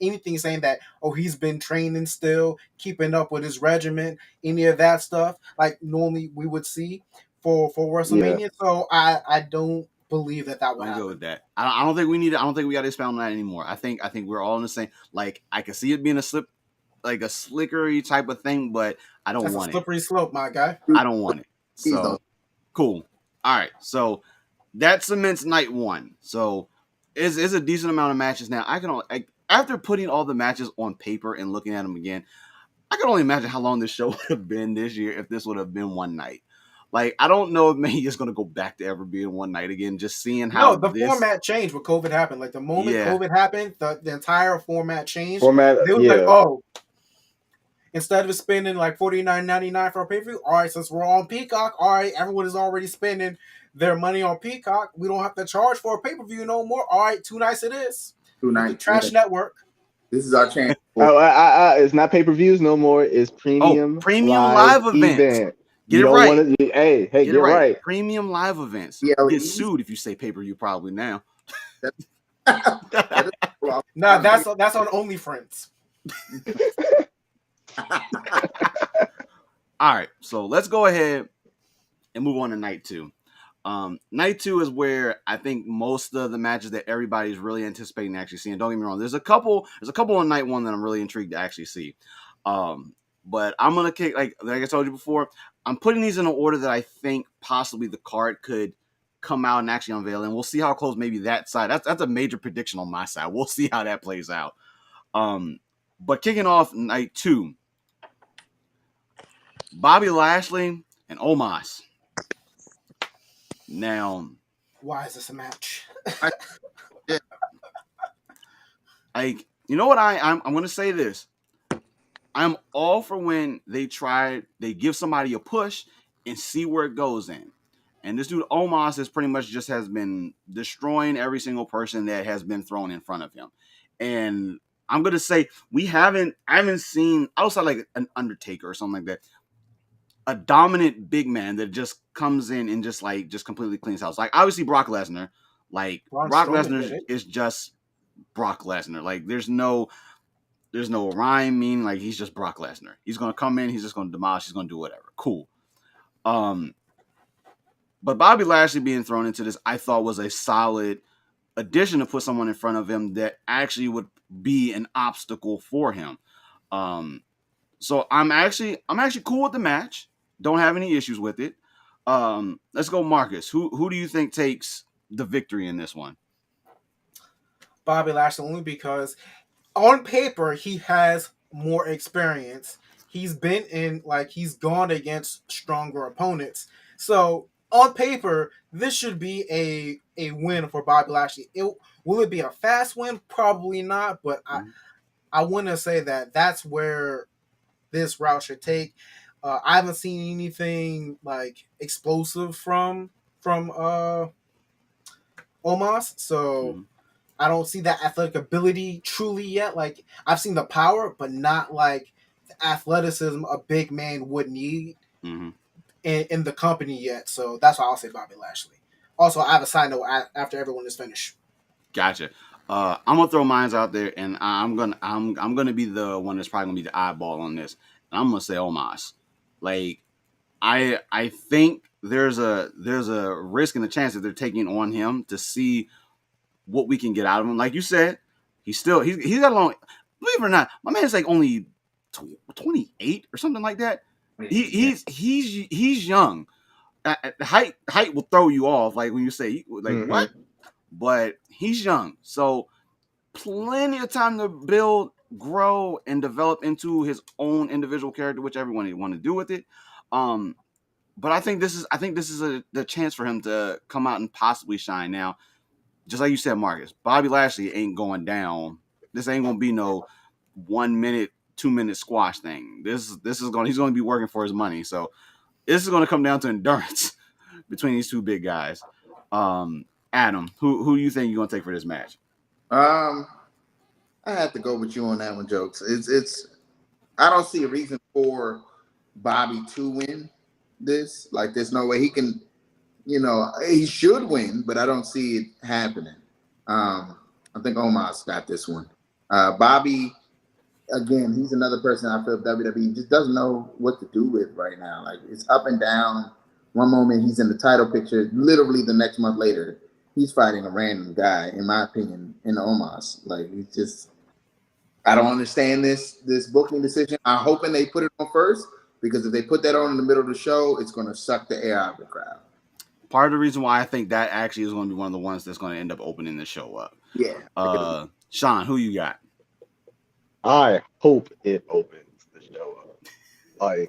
anything saying that he's been training still, keeping up with his regimen, any of that stuff normally we would see for WrestleMania. Yeah. So I don't believe that would happen. Go with that. I don't think we need. I don't think we got to expound on that anymore. I think we're all in the same. I can see it being a slickery type of thing, but I don't want it. Slippery slope, my guy. I don't want it. So cool. All right. So that cements night 1. So it's a decent amount of matches. Now after putting all the matches on paper and looking at them again, I can only imagine how long this show would have been this year if this would have been one night. I don't know if Mania is going to go back to ever being one night again. Just seeing how format changed when COVID happened. The moment COVID happened, the entire format changed. They was instead of spending $49.99 for a pay-per-view, all right, since we're on Peacock, all right, everyone is already spending their money on Peacock. We don't have to charge for a pay-per-view no more. All right, 2 nights it is. 2 nights. Trash network. This is our chance. It's not pay-per-views no more. It's premium live events. Get it right. Get it right. Premium live events. Yeah, get sued if you say pay-per-view probably now. Nah, that's on OnlyFriends. All right, so let's go ahead and move on to night 2. Night 2 is where I think most of the matches that everybody's really anticipating actually seeing. Don't get me wrong. There's a couple on night 1 that I'm really intrigued to actually see. But I'm gonna kick like I told you before. I'm putting these in an order that I think possibly the card could come out and actually unveil, and we'll see how close maybe that side. That's a major prediction on my side. We'll see how that plays out. But kicking off night 2, Bobby Lashley and Omos. Now, why is this a match? Like, you know what? I'm going to say this. I'm all for when they give somebody a push and see where it goes in. And this dude Omos is pretty much just has been destroying every single person that has been thrown in front of him. And I'm going to say I haven't seen outside like an Undertaker or something like that, a dominant big man that just comes in and just completely cleans house. Like obviously Brock Lesnar, like Brock Lesnar is just Brock Lesnar. Like there's no rhyming. Like he's just Brock Lesnar. He's gonna come in. He's just gonna demolish. He's gonna do whatever. Cool. But Bobby Lashley being thrown into this, I thought was a solid addition to put someone in front of him that actually would be an obstacle for him. So I'm actually cool with the match. Don't have any issues with it. Let's go, Marcus. Who do you think takes the victory in this one? Bobby Lashley, only because on paper he has more experience. He's gone against stronger opponents. So on paper, this should be a win for Bobby Lashley. Will it be a fast win? Probably not, but I want to say that's where this route should take. I haven't seen anything like explosive from Omos, so I don't see that athletic ability truly yet. Like I've seen the power, but not like the athleticism a big man would need in the company yet. So that's why I'll say Bobby Lashley. Also, I have a side note after everyone is finished. Gotcha. I'm gonna throw mines out there, and I'm gonna be the one that's probably gonna be the eyeball on this, and I'm gonna say Omos. Like, I think there's a risk and a chance that they're taking on him to see what we can get out of him. Like you said, he's got a long. Believe it or not, my man's like only 28 or something like that. He's young. Height will throw you off. like when you say what, but he's young, so plenty of time to build, grow, and develop into his own individual character, whichever one you want to do with it. But I think this is the chance for him to come out and possibly shine. Now, just like you said, Marcus, Bobby Lashley ain't going down. This ain't gonna be no 1 minute, 2 minute squash thing. He's gonna be working for his money. So this is gonna come down to endurance between these two big guys. Adam, who do you think you're gonna take for this match? I have to go with you on that one, Jokes. I don't see a reason for Bobby to win this. Like, there's no way he can, he should win, but I don't see it happening. I think Omos got this one. Bobby, again, he's another person I feel WWE just doesn't know what to do with right now. Like, it's up and down. One moment he's in the title picture, literally the next month later, he's fighting a random guy, in my opinion, in Omos. Like, he's just, I don't understand this booking decision. I'm hoping they put it on first, because if they put that on in the middle of the show, it's going to suck the air out of the crowd. Part of the reason why I think that actually is going to be one of the ones that's going to end up opening the show up. Yeah. Sean, who you got? I hope it opens the show up.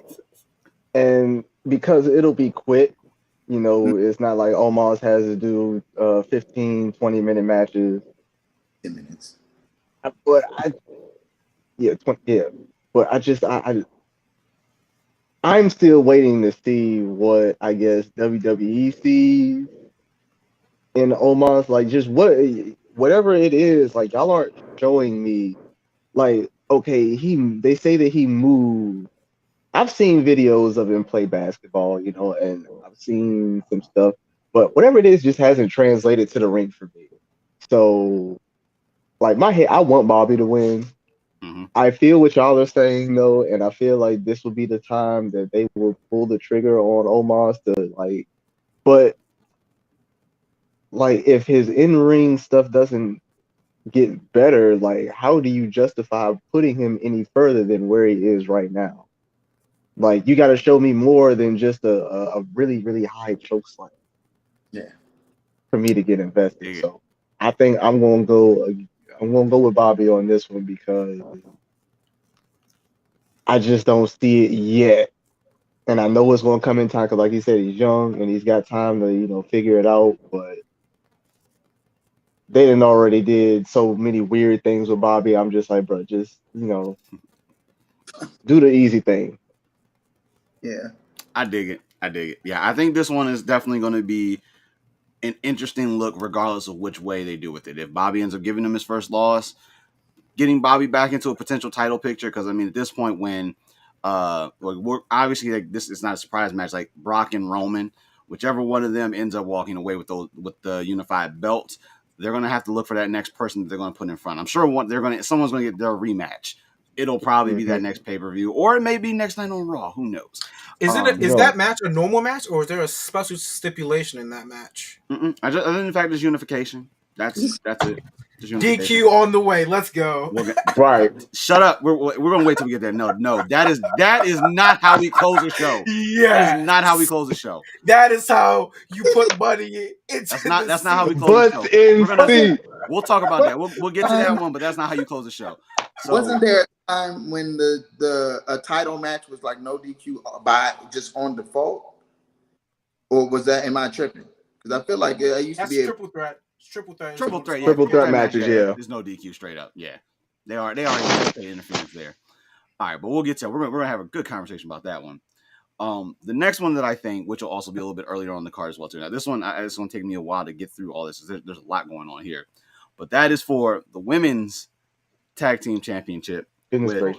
And because it'll be quick, it's not like Omos has to do 15, 20-minute matches. 10 minutes. But I'm still waiting to see what I guess WWE sees in Omos. Like, just whatever it is, like, y'all aren't showing me, like, okay, they say that he moved. I've seen videos of him play basketball, and I've seen some stuff, but whatever it is just hasn't translated to the ring for me. So, like, I want Bobby to win. I feel what y'all are saying, though, and I feel like this will be the time that they will pull the trigger on Omos but like if his in-ring stuff doesn't get better, like how do you justify putting him any further than where he is right now? Like you got to show me more than just a really really high choke slam. Yeah. For me to get invested. So I think I'm gonna go. I'm gonna go with Bobby on this one because I just don't see it yet. And I know it's gonna come in time because, like you said, he's young and he's got time to figure it out. But they didn't already did so many weird things with Bobby. I'm just like, bro, just do the easy thing. Yeah. I dig it. I dig it. Yeah, I think this one is definitely going to be an interesting look, regardless of which way they do with it. If Bobby ends up giving him his first loss, getting Bobby back into a potential title picture, because I mean, at this point, when we're obviously like this is not a surprise match, like Brock and Roman, whichever one of them ends up walking away with the unified belts, they're gonna have to look for that next person that they're gonna put in front. I'm sure someone's gonna get their rematch. It'll probably be that next pay-per-view, or it may be next night on Raw. Who knows? Is that match a normal match, or is there a special stipulation in that match? Other than the fact there's unification. That's it. DQ on the way. Let's go. Right. Shut up. We're gonna wait till we get there. No. That is not how we close a show. Yeah. That is not how we close a show. That is how you put money into. That's not how we close the show. We'll talk about that. We'll get to that one, but that's not how you close the show. So, wasn't there a time when a title match was like no DQ by just on default, or was that am I tripping? Because I feel like it used to be triple threat. Triple threat matches. Yeah, there's no DQ straight up. Yeah, they are interference there. All right, but we'll get to it. We're gonna have a good conversation about that one. The next one that I think, which will also be a little bit earlier on the card as well too. Now, this one it's gonna take me a while to get through all this. There's a lot going on here, but that is for the women's tag team championship with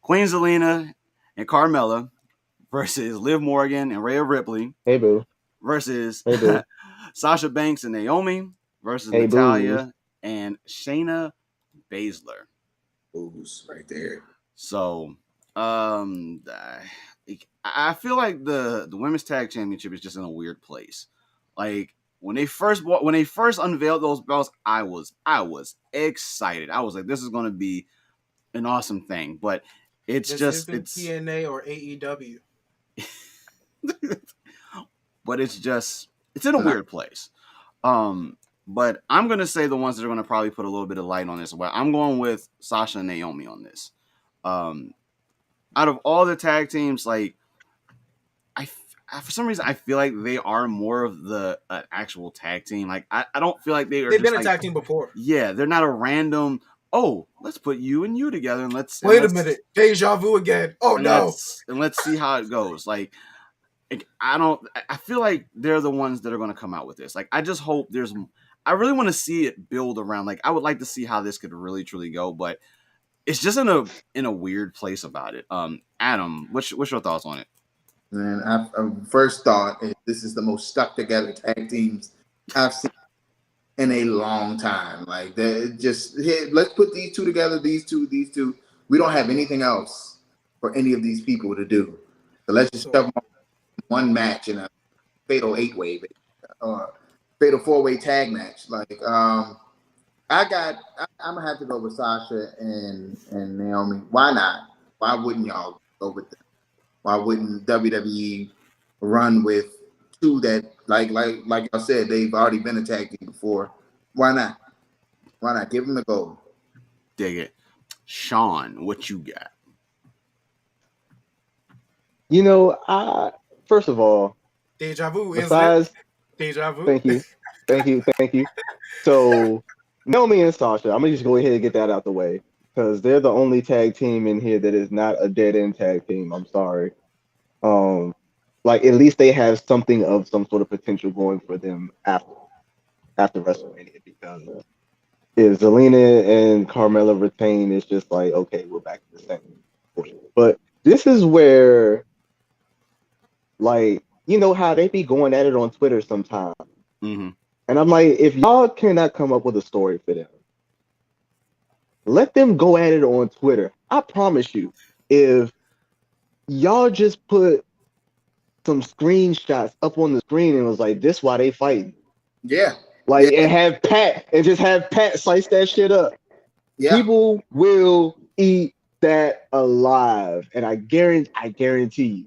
Queen Zelina and Carmella versus Liv Morgan and Rhea Ripley. Hey boo. Versus Sasha Banks and Naomi versus Natalya and Shayna Baszler. Booze right there. So, I feel like the women's tag championship is just in a weird place. Like when they first unveiled those belts, I was excited. I was like, this is going to be an awesome thing. But it's TNA or AEW. But it's in a weird place. But I'm going to say the ones that are going to probably put a little bit of light on this. Well, I'm going with Sasha and Naomi on this. Out of all the tag teams, like for some reason, I feel like they are more of the actual tag team. Like I don't feel like they've been a tag team before. Yeah, they're not a random. Oh, let's put you and you together and let's wait a minute, deja vu again. Oh no, let's see how it goes. Like I feel like they're the ones that are going to come out with this. Like I just hope I really want to see it build around. Like I would like to see how this could really truly go, but it's just in a weird place about it. Adam, what's your thoughts on it? Man, I first thought this is the most stuck together tag teams I've seen in a long time. Like let's put these two together, these two. We don't have anything else for any of these people to do. So let's just shove them on one match in a fatal 8-way or fatal 4-way tag match. Like I'm gonna have to go with Sasha and Naomi. Why not? Why wouldn't y'all go with them? Why wouldn't WWE run with two that like y'all said they've already been a tag team before? Why not? Why not give them the gold? Dig it, Sean. What you got? First of all, deja vu. Deja vu. Thank you. So, Naomi and Sasha, I'm gonna just go ahead and get that out the way because they're the only tag team in here that is not a dead end tag team. I'm sorry. Like at least they have something of some sort of potential going for them after WrestleMania because if Zelina and Carmella retain, it's just like okay, we're back to the same portion. But this is where. Like, you know how they be going at it on Twitter sometimes. Mm-hmm. And I'm like, if y'all cannot come up with a story for them, let them go at it on Twitter. I promise you, if y'all just put some screenshots up on the screen and was like, this why they fighting. Yeah. Like and have Pat slice that shit up. Yeah. People will eat that alive, and I guarantee you.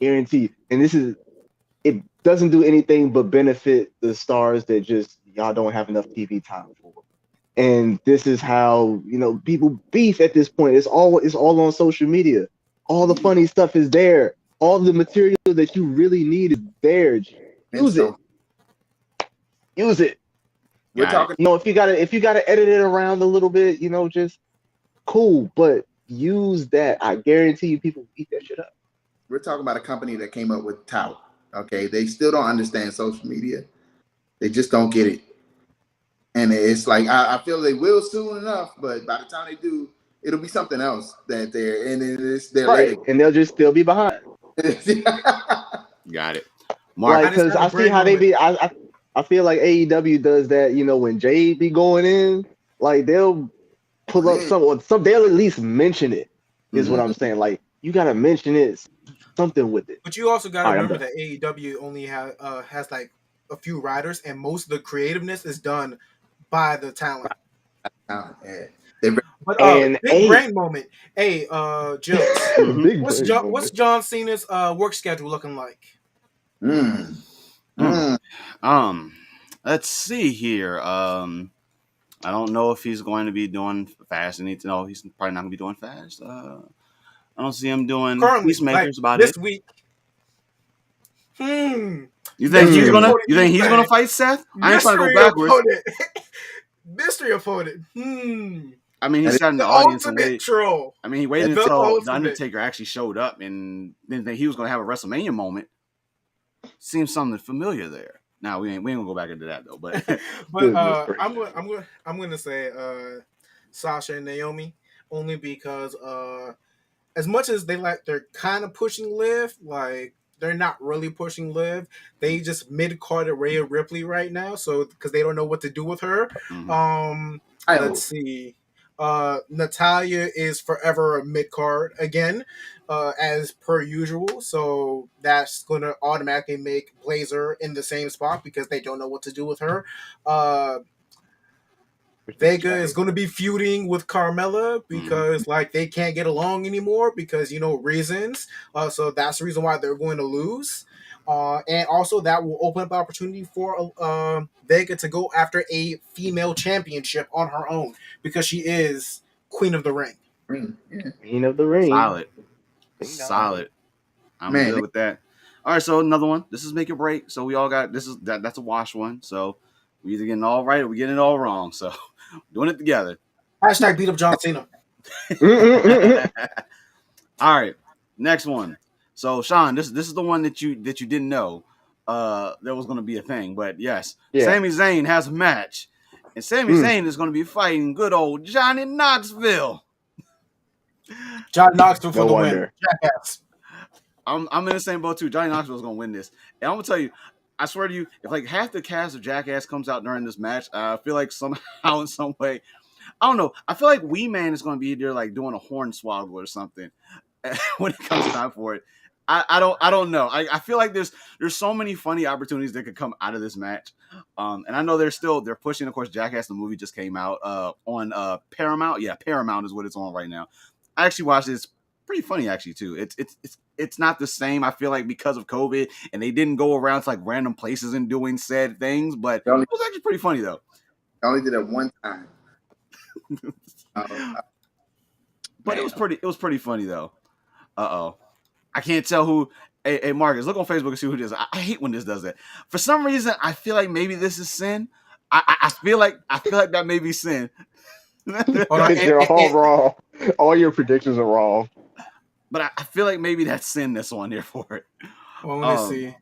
And it doesn't do anything but benefit the stars that just y'all don't have enough TV time for. And this is how people beef at this point. It's all on social media. All the funny stuff is there. All the material that you really need is there. Use it. Use it. We're talking. If you gotta edit it around a little bit, just cool. But use that. I guarantee you, people eat that shit up. We're talking about a company that came up with tout. Okay, they still don't understand social media. They just don't get it. And it's like I feel they will soon enough, but by the time they do, it'll be something else that they're right, later. and they'll just still be behind. Got it, Mark. Like, because I see how they be. I feel like AEW does that. When Jade be going in, like they'll pull up some. They'll at least mention it. Is what I'm saying. Like you gotta mention it, something with it. But you also gotta remember that AEW only has like a few writers, and most of the creativeness is done by the talent. But big brain moment. Hey, Jokes. What's John Cena's work schedule looking like? Let's see here. I don't know if he's going to be doing fast. I need to know he's probably not going to be doing fast. I don't see him doing peacemakers about this it. Week. You think he's gonna fight Seth? I ain't trying to go backwards. Mystery opponent. I mean, he's starting the audience to wait. Troll. I mean, he waited until the Undertaker actually showed up and didn't think he was going to have a WrestleMania moment. Seems something familiar there. Now we ain't gonna go back into that though. But I'm gonna say Sasha and Naomi only because as much as they're kind of pushing Liv, like they're not really pushing Liv. They just mid-carded Rhea Ripley right now, so because they don't know what to do with her. Let's see. Natalya is forever a mid-card again, as per usual. So that's going to automatically make Blazer in the same spot because they don't know what to do with her. Vega is going to be feuding with Carmella because they can't get along anymore because reasons. So that's the reason why they're going to lose. And also that will open up opportunity for Vega to go after a female championship on her own because she is Queen of the Ring. Queen of the Ring. Solid. I'm good with that. All right, so another one. This is Make or Break. So we all got that's a wash one. So we either getting it all right or we getting it all wrong. So doing it together. #beat up John Cena. All right, next one. So Sean, this is the one that you didn't know there was going to be a thing, but yes, Sami Zayn has a match, and Sami Zayn is going to be fighting good old Johnny Knoxville. John Knoxville for the win. Jackass. I'm in the same boat too. Johnny Knoxville is going to win this, and I'm going to tell you. I swear to you, if half the cast of Jackass comes out during this match, I feel like somehow in some way, I don't know. I feel like Wee Man is going to be there doing a horn swallow or something when it comes time for it. I don't know. I feel like there's so many funny opportunities that could come out of this match. And I know they're pushing. Of course, Jackass the movie just came out on Paramount. Yeah, Paramount is what it's on right now. I actually watched it. It's pretty funny actually too. It's not the same. I feel like because of COVID and they didn't go around to random places and doing said things, but it was actually pretty funny though. I only did it one time. But it was pretty funny though. I can't tell who. Hey, Marcus, look on Facebook and see who it is. I hate when this does that. For some reason, I feel like maybe this is Sin. I feel like that may be Sin. You're all wrong. All your predictions are wrong. But I feel like maybe that's Sin that's on there for it. Well, let me see.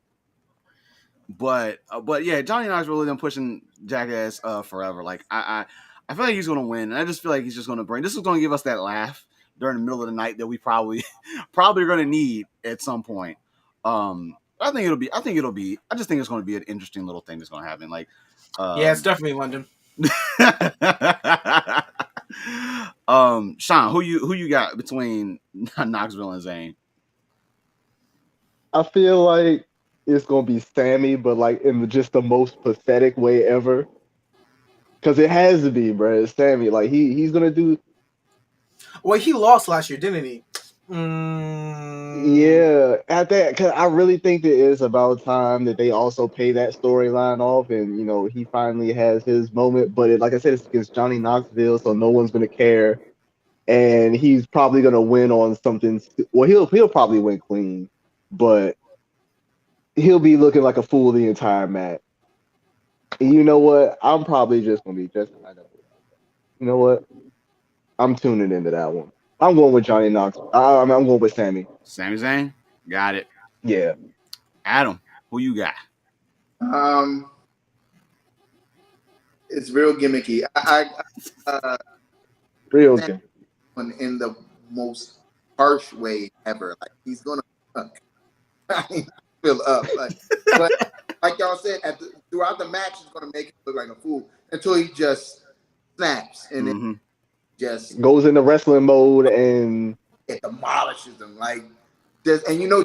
But yeah, Johnny Knoxville really done pushing Jackass forever. I feel like he's gonna win, and I just feel like he's just gonna bring. This is gonna give us that laugh during the middle of the night that we probably are gonna need at some point. I think it'll be. I just think it's gonna be an interesting little thing that's gonna happen. Yeah, it's definitely London. Sean, who you got between Knoxville and Zayn? I feel like it's gonna be Sammy, but like in just the most pathetic way ever. Because it has to be, bro. It's Sammy. Like he's gonna do. Well, he lost last year, didn't he? Yeah, at that, cause I really think that it's about time that they also pay that storyline off, and he finally has his moment. But like I said, it's against Johnny Knoxville, so no one's gonna care, and he's probably gonna win on something. Well, he'll probably win clean, but he'll be looking like a fool the entire match. And you know what? I'm probably just gonna be just. You know what? I'm tuning into that one. I'm going with Johnny Knoxville. I'm going with Sammy. Sami Zayn, got it. Yeah. Adam, who you got? It's real gimmicky. Real good. In the most harsh way ever. Like he's gonna fill up. But like y'all said, throughout the match, he's gonna make him look like a fool until he just snaps and then just goes into wrestling mode and it demolishes them. And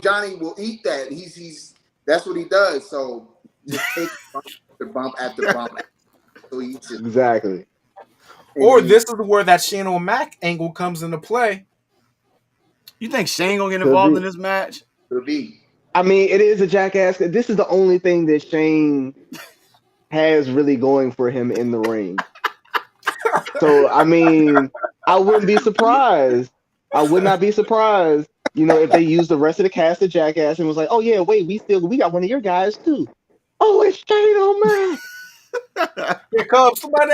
Johnny will eat that. He's that's what he does. So just take bump after bump. So he eats it. Exactly. Or this is where that Shane O'Mac angle comes into play. You think Shane gonna get involved in this match? Could be. I mean, it is a jackass. This is the only thing that Shane has really going for him in the ring. So, I mean, I wouldn't be surprised. I would not be surprised, if they used the rest of the cast of Jackass and was like, oh, yeah, wait, we got one of your guys, too. Oh, it's Shane O'Mac. Here comes somebody.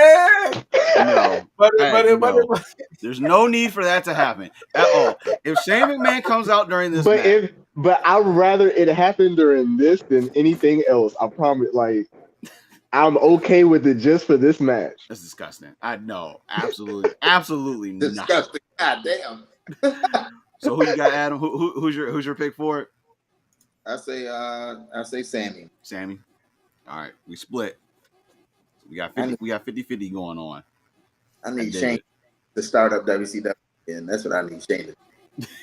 No. There's no need for that to happen at all. If Shane McMahon comes out during this match. But I'd rather it happen during this than anything else. I promise. Like, I'm okay with it just for this match. That's disgusting. I know. Absolutely not. Disgusting. God damn. So who you got, Adam? Who's your pick for it? I say Sammy. Sammy. All right, we split. We got 50-50 going on. I need Shane to start up WCW, and that's what I need Shane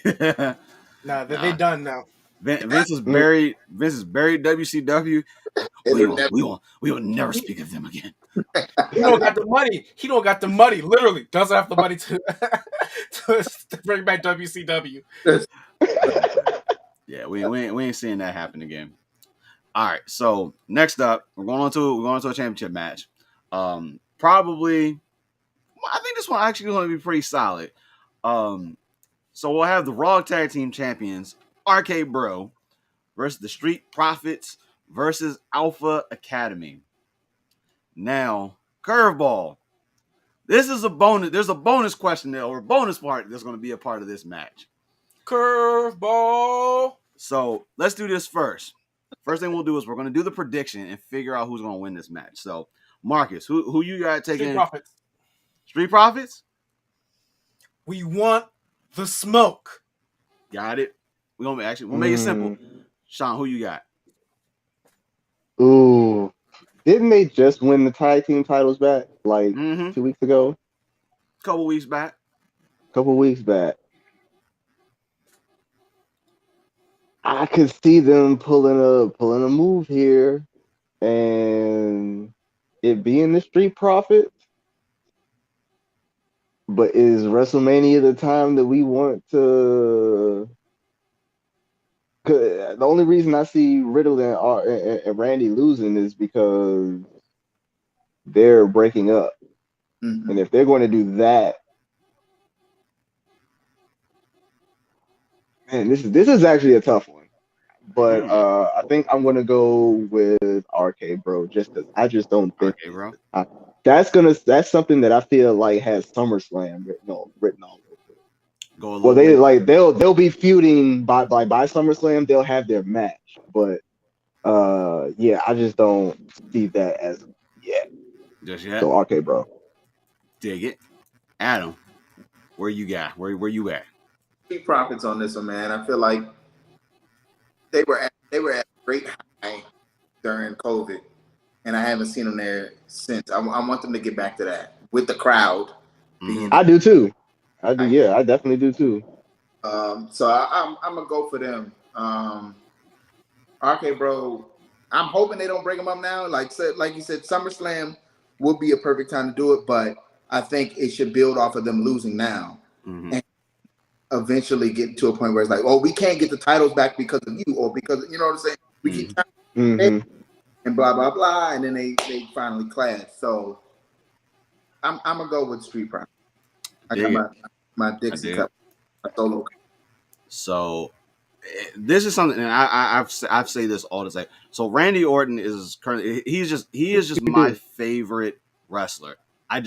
to. Nah, they done now. Vince is buried. Vince is buried. WCW. We will never speak of them again. He don't got the money. He don't got the money. Literally, doesn't have the money to bring back WCW. Yeah, we ain't seeing that happen again. All right, so next up, we're going on to a championship match. Probably, I think this one actually going to be pretty solid. So we'll have the Raw Tag Team Champions, RK Bro, versus the Street Profits versus Alpha Academy. Now, curveball. This is a bonus. There's a bonus question there, or a bonus part that's going to be a part of this match. Curveball. So let's do this first. First thing we'll do is we're going to do the prediction and figure out who's going to win this match. So, Marcus, who you got taking? Street Profits. Street Profits? We want the smoke. Got it. We'll make it simple. Sean, who you got? Ooh. Didn't they just win the tag team titles back 2 weeks ago? Couple weeks back. I could see them pulling a move here and it being the Street Profits. But is WrestleMania the time that we want to? Cause the only reason I see Riddle and Randy losing is because they're breaking up. Mm-hmm. And if they're going to do that, man, this is actually a tough one. But I think I'm going to go with RK Bro just because I just don't think RK Bro. That's something that I feel like has SummerSlam written all over it. Well, they'll be feuding by SummerSlam. They'll have their match, but yeah, I just don't see that as yet. Just yet. So RK Bro. Dig it, Adam. Where you got? Where you at? Street Profits on this one, man. I feel like they were at a great high during COVID, and I haven't seen them there since. I want them to get back to that with the crowd. I do too. I do. Yeah, I definitely do too. So I'm gonna go for them. RK Bro, I'm hoping they don't break him up now. Like you said, SummerSlam would be a perfect time to do it, but I think it should build off of them losing now and eventually get to a point where it's like, oh, we can't get the titles back because of you, or because, you know what I'm saying? We keep trying to and blah blah blah, and then they finally clash. So I'm gonna go with Street Profits. I got my Dixie cup, my solo. So this is something, and I've say this all the time. So Randy Orton is currently he is just my favorite wrestler. I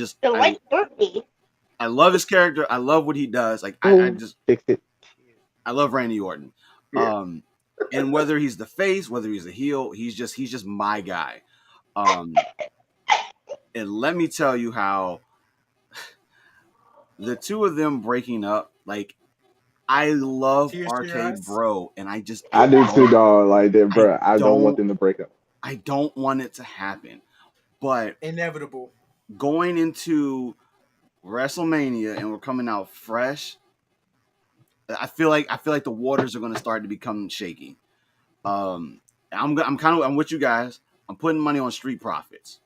love his character. I love what he does. Like I love Randy Orton. Yeah. And whether he's the face, whether he's the heel, he's just my guy. And let me tell you how the two of them breaking up, like, I love RK Bro, and I do too, dog. Like that, bro. I don't want them to break up. I don't want it to happen, but inevitable. Going into WrestleMania and we're coming out fresh, I feel like the waters are going to start to become shaky. I'm with you guys. I'm putting money on Street Profits.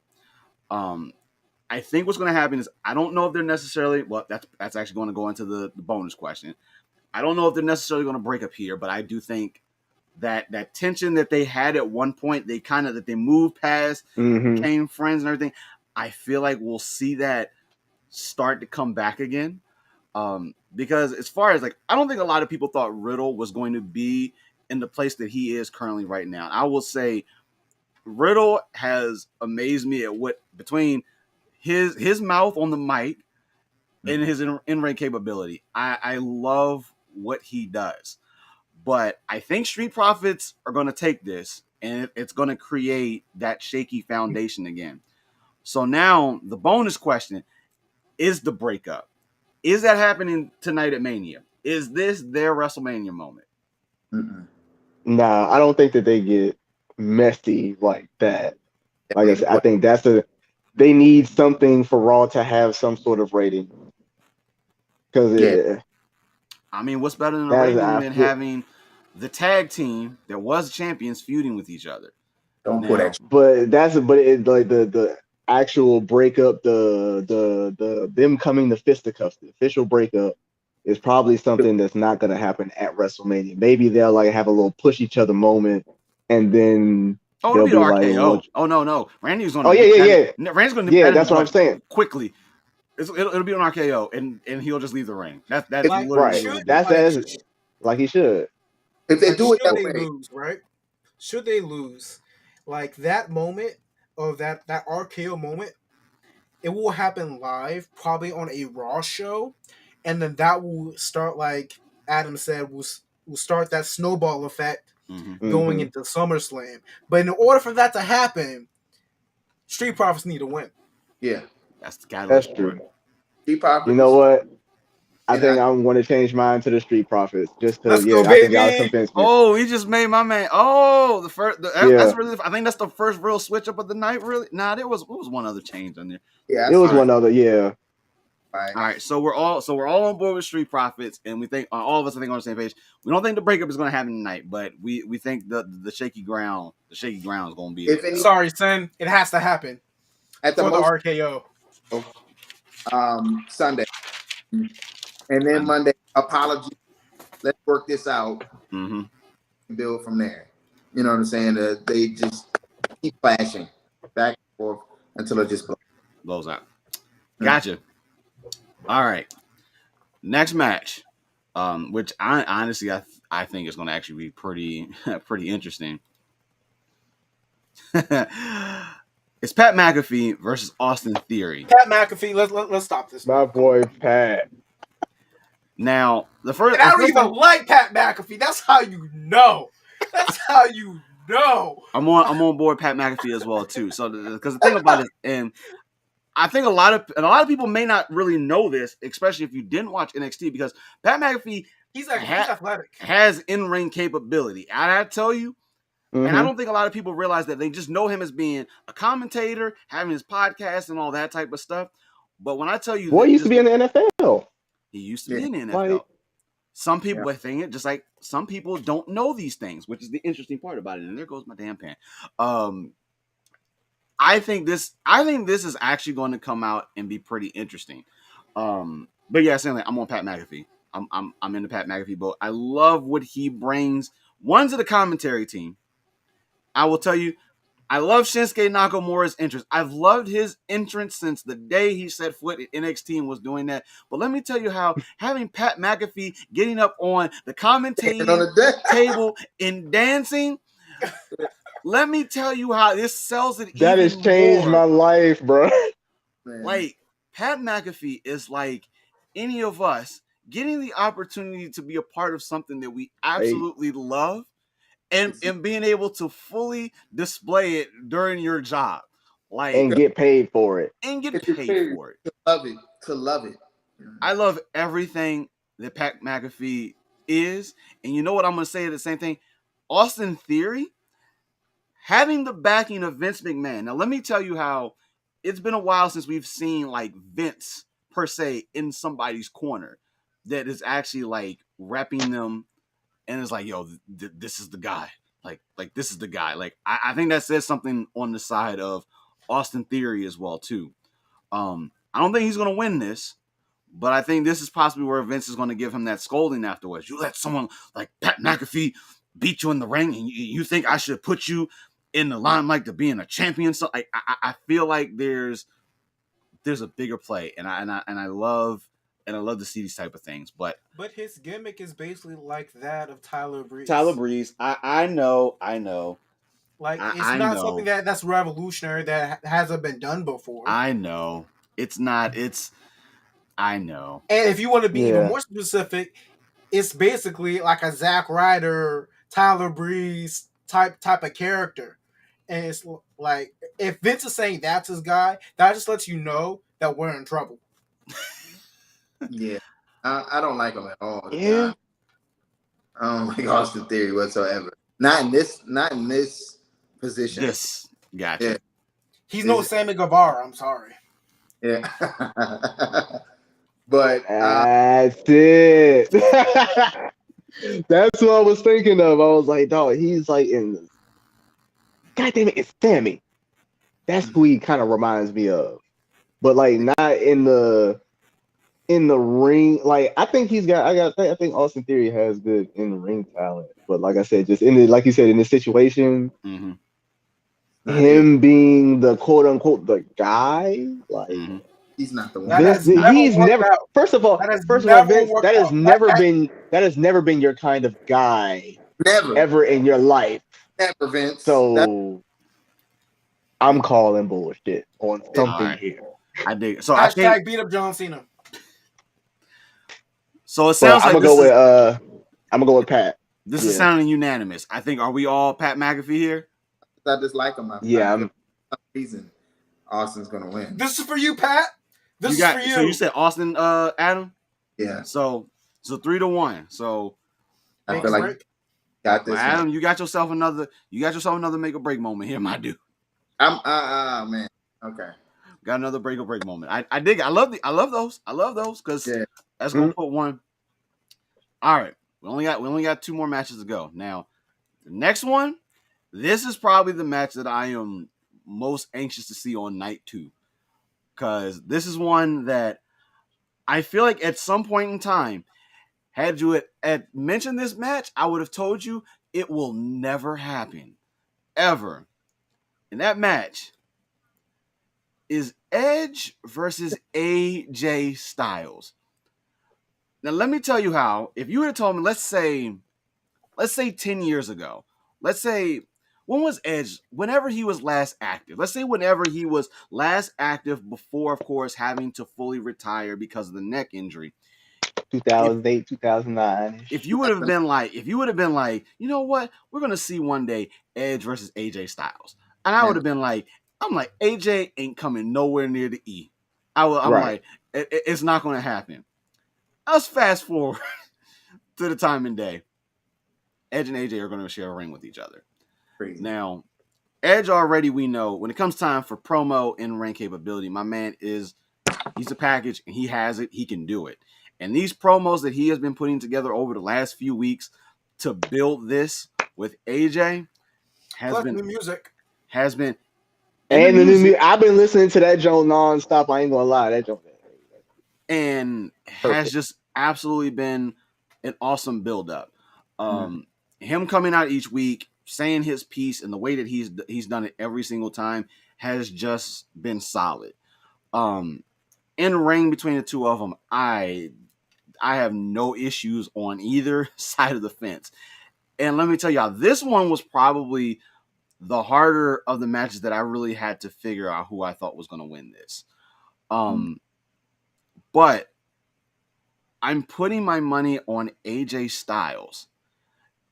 I think what's going to happen is, I don't know if they're necessarily, well, that's actually going to go into the bonus question. I don't know if they're necessarily going to break up here, but I do think that tension that they had at one point, that they moved past, became friends and everything. I feel like we'll see that start to come back again. Because as far as, like, I don't think a lot of people thought Riddle was going to be in the place that he is currently right now. I will say Riddle has amazed me at what, between his mouth on the mic and his in-ring capability. I love what he does. But I think Street Profits are going to take this, and it's going to create that shaky foundation again. So now the bonus question is the breakup. Is that happening tonight at Mania? Is this their WrestleMania moment? Nah, I don't think that they get messy like that. Like I said, I think they need something for Raw to have some sort of rating. Because I mean, what's better than a rating than having the tag team that was champions feuding with each other? Don't put that. But like the actual breakup, the them coming to fisticuffs, the official breakup is probably something that's not going to happen at WrestleMania. Maybe they'll like have a little push each other moment, and then it'll be the RKO. Like, no, Randy's going to. Randy's going to. Yeah, that's what I'm saying. Quickly, it'll be an RKO, and he'll just leave the ring. That's like, right. That's like he should. If they do it that way, lose, right? Should they lose, like that moment or that RKO moment, it will happen live, probably on a Raw show, and then that will start, like Adam said, will start that snowball effect going into SummerSlam. But in order for that to happen, Street Profits need to win. Yeah, that's the guy. That's true. Street Profits. You know what? I think I'm going to change mine to the Street Profits just because. I think y'all convinced me. Oh, he just made my man. Oh, that's really. I think that's the first real switch up of the night. Really? Nah, there was one other change on there. Yeah, it was one other. Yeah. All right. So we're all on board with Street Profits, and we think all of us, I think, on the same page. We don't think the breakup is going to happen tonight, but we think the shaky ground is going to be. Sorry, Sen, it has to happen at the RKO. Sunday. And then Monday, apology. Let's work this out. Build from there. You know what I'm saying? They just keep flashing back and forth until it just blows out. Gotcha. All right. Next match, which I honestly think is going to actually be pretty interesting. It's Pat McAfee versus Austin Theory. Pat McAfee. Let's stop this. My boy Pat. Now, the first. And I don't even like Pat McAfee. That's how you know. That's how you know. I'm on board Pat McAfee as well too. So, because the thing about it, and I think a lot of people may not really know this, especially if you didn't watch NXT, because Pat McAfee he's athletic, has in-ring capability. I tell you, and I don't think a lot of people realize that. They just know him as being a commentator, having his podcast, and all that type of stuff. But when I tell you, boy used to be in the NFL. He used to be in the NFL. some people are thinking it, just like some people don't know these things, which is the interesting part about it. And there goes my damn pen. I think this is actually going to come out and be pretty interesting. But yeah, certainly I'm on Pat McAfee. I'm in the Pat McAfee boat. I love what he brings. One, to the commentary team. I will tell you, I love Shinsuke Nakamura's entrance. I've loved his entrance since the day he set foot at NXT and was doing that. But let me tell you how having Pat McAfee getting up on the commentating table and dancing, let me tell you how this sells it that even has changed more. my life, bro. Like, Pat McAfee is like any of us getting the opportunity to be a part of something that we absolutely love. And being able to fully display it during your job, like, and get paid for it, to love it. I love everything that Pat McAfee is, and you know what I'm going to say? The same thing. Austin Theory having the backing of Vince McMahon. Now, let me tell you how it's been a while since we've seen like Vince per se in somebody's corner that is actually like repping them. And it's like, yo, this is the guy. Like this is the guy. Like, I think that says something on the side of Austin Theory as well, too. I don't think he's going to win this, but I think this is possibly where Vince is going to give him that scolding afterwards. You let someone like Pat McAfee beat you in the ring, and you think I should put you in the limelight to being a champion? So I feel like there's a bigger play, and I love to see these type of things. But his gimmick is basically like that of Tyler Breeze. I know. Like, it's not something that's revolutionary that hasn't been done before. I know. It's not. I know. And if you want to be even more specific, it's basically like a Zack Ryder, Tyler Breeze type of character. And it's like, if Vince is saying that's his guy, that just lets you know that we're in trouble. Yeah, I don't like him at all. Yeah, I don't like Austin Theory whatsoever. Not in this position. Gotcha. Yeah. He's no Sammy Guevara. I'm sorry. Yeah, but that's it. That's what I was thinking of. I was like, dog, he's like in. God damn it, it's Sammy. That's who he kind of reminds me of, but like not in the ring. Like, I think I think Austin Theory has good in the ring talent, but like I said, just like you said, in this situation, him being the quote unquote the guy, like he's not the one. He's never. First of all, Vince, that has never been your kind of guy. Never ever in your life. Never, Vince. So I'm calling bullshit on something here. I dig. So hashtag beat up John Cena. So it sounds like I'm gonna go with Pat. This is sounding unanimous. I think, are we all Pat McAfee here? I dislike him. I'm reason Austin's gonna win. This is for you, Pat. This is for you. So you said Austin, Adam? Yeah. So 3-1. So I feel like got this. Adam, you got yourself another make or break moment here, my dude. Man. Okay. Got another break or break moment. I dig. I love those because that's gonna put one. All right. We only got 2 more matches to go. Now, the next one, this is probably the match that I am most anxious to see on night 2. Because this is one that I feel like at some point in time, had you mentioned this match, I would have told you it will never happen. Ever. And that match is Edge versus AJ Styles. Now, let me tell you how. If you would have told me, let's say 10 years ago, let's say, when was Edge? Whenever he was last active. Let's say whenever he was last active before, of course, having to fully retire because of the neck injury. 2008, 2009. If you would have been like, you know what? We're going to see one day Edge versus AJ Styles. And I would have been like, AJ ain't coming nowhere near the E. I'm like, it's not going to happen. Let's fast forward to the time and day. Edge and AJ are going to share a ring with each other. Crazy. Now, Edge already, we know, when it comes time for promo and ring capability, my man he's a package and he has it. He can do it. And these promos that he has been putting together over the last few weeks to build this with AJ new music has been. And the new music. I've been listening to that joint nonstop. I ain't gonna lie, that joint. And has just absolutely been an awesome build-up. Him coming out each week, saying his piece, and the way that he's done it every single time has just been solid. In ring between the two of them, I have no issues on either side of the fence. And let me tell y'all, this one was probably the harder of the matches that I really had to figure out who I thought was going to win this. But I'm putting my money on AJ Styles.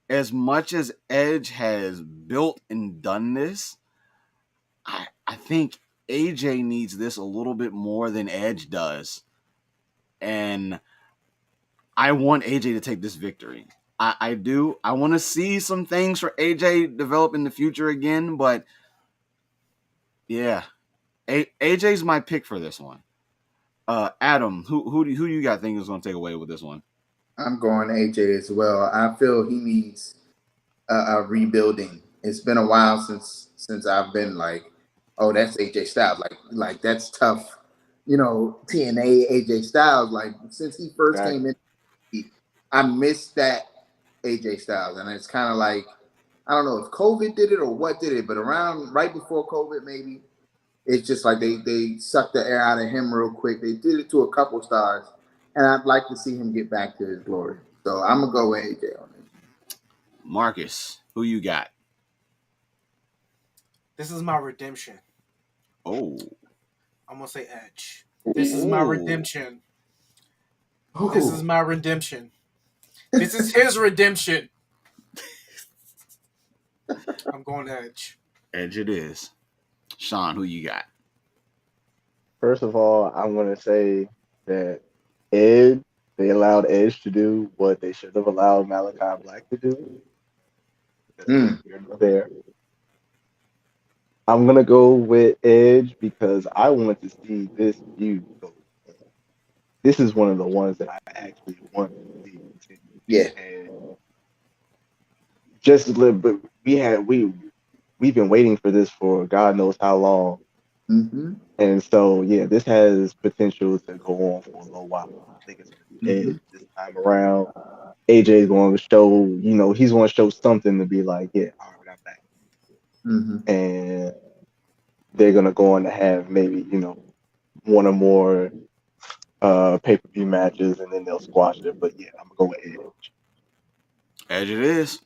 As much as Edge has built and done this, I think AJ needs this a little bit more than Edge does. And I want AJ to take this victory. I do. I want to see some things for AJ develop in the future again, but yeah, AJ's my pick for this one. Adam, who do you got think is going to take away with this one? I'm going AJ as well. I feel he needs a rebuilding. It's been a while since I've been like, oh, that's AJ Styles. Like that's tough. TNA AJ Styles. Like since he first came in, I missed that AJ Styles, and it's kind of like, I don't know if COVID did it or what did it, but around right before COVID, maybe it's just like they sucked the air out of him real quick. They did it to a couple stars, and I'd like to see him get back to his glory. So I'm gonna go with AJ on it. Marcus, who you got? This is my redemption. Oh, I'm gonna say Edge. This is my redemption. This is my redemption. This is his redemption. I'm going Edge. Edge it is. Sean, who you got? First of all, I'm going to say that they allowed Edge to do what they should have allowed Malachi Black to do. There. I'm going to go with Edge because I want to see this feud go. This is one of the ones that I actually want to see. Yeah. And just a little bit, we've been waiting for this for God knows how long. Mm-hmm. And so, yeah, this has potential to go on for a little while. I think it's Edge this time around. AJ is going to show, he's going to show something to be like, yeah, all right, I'm back. Mm-hmm. And they're going to go on to have maybe, one or more pay-per-view matches, and then they'll squash it. But yeah, I'm going to go with Edge. Edge it is.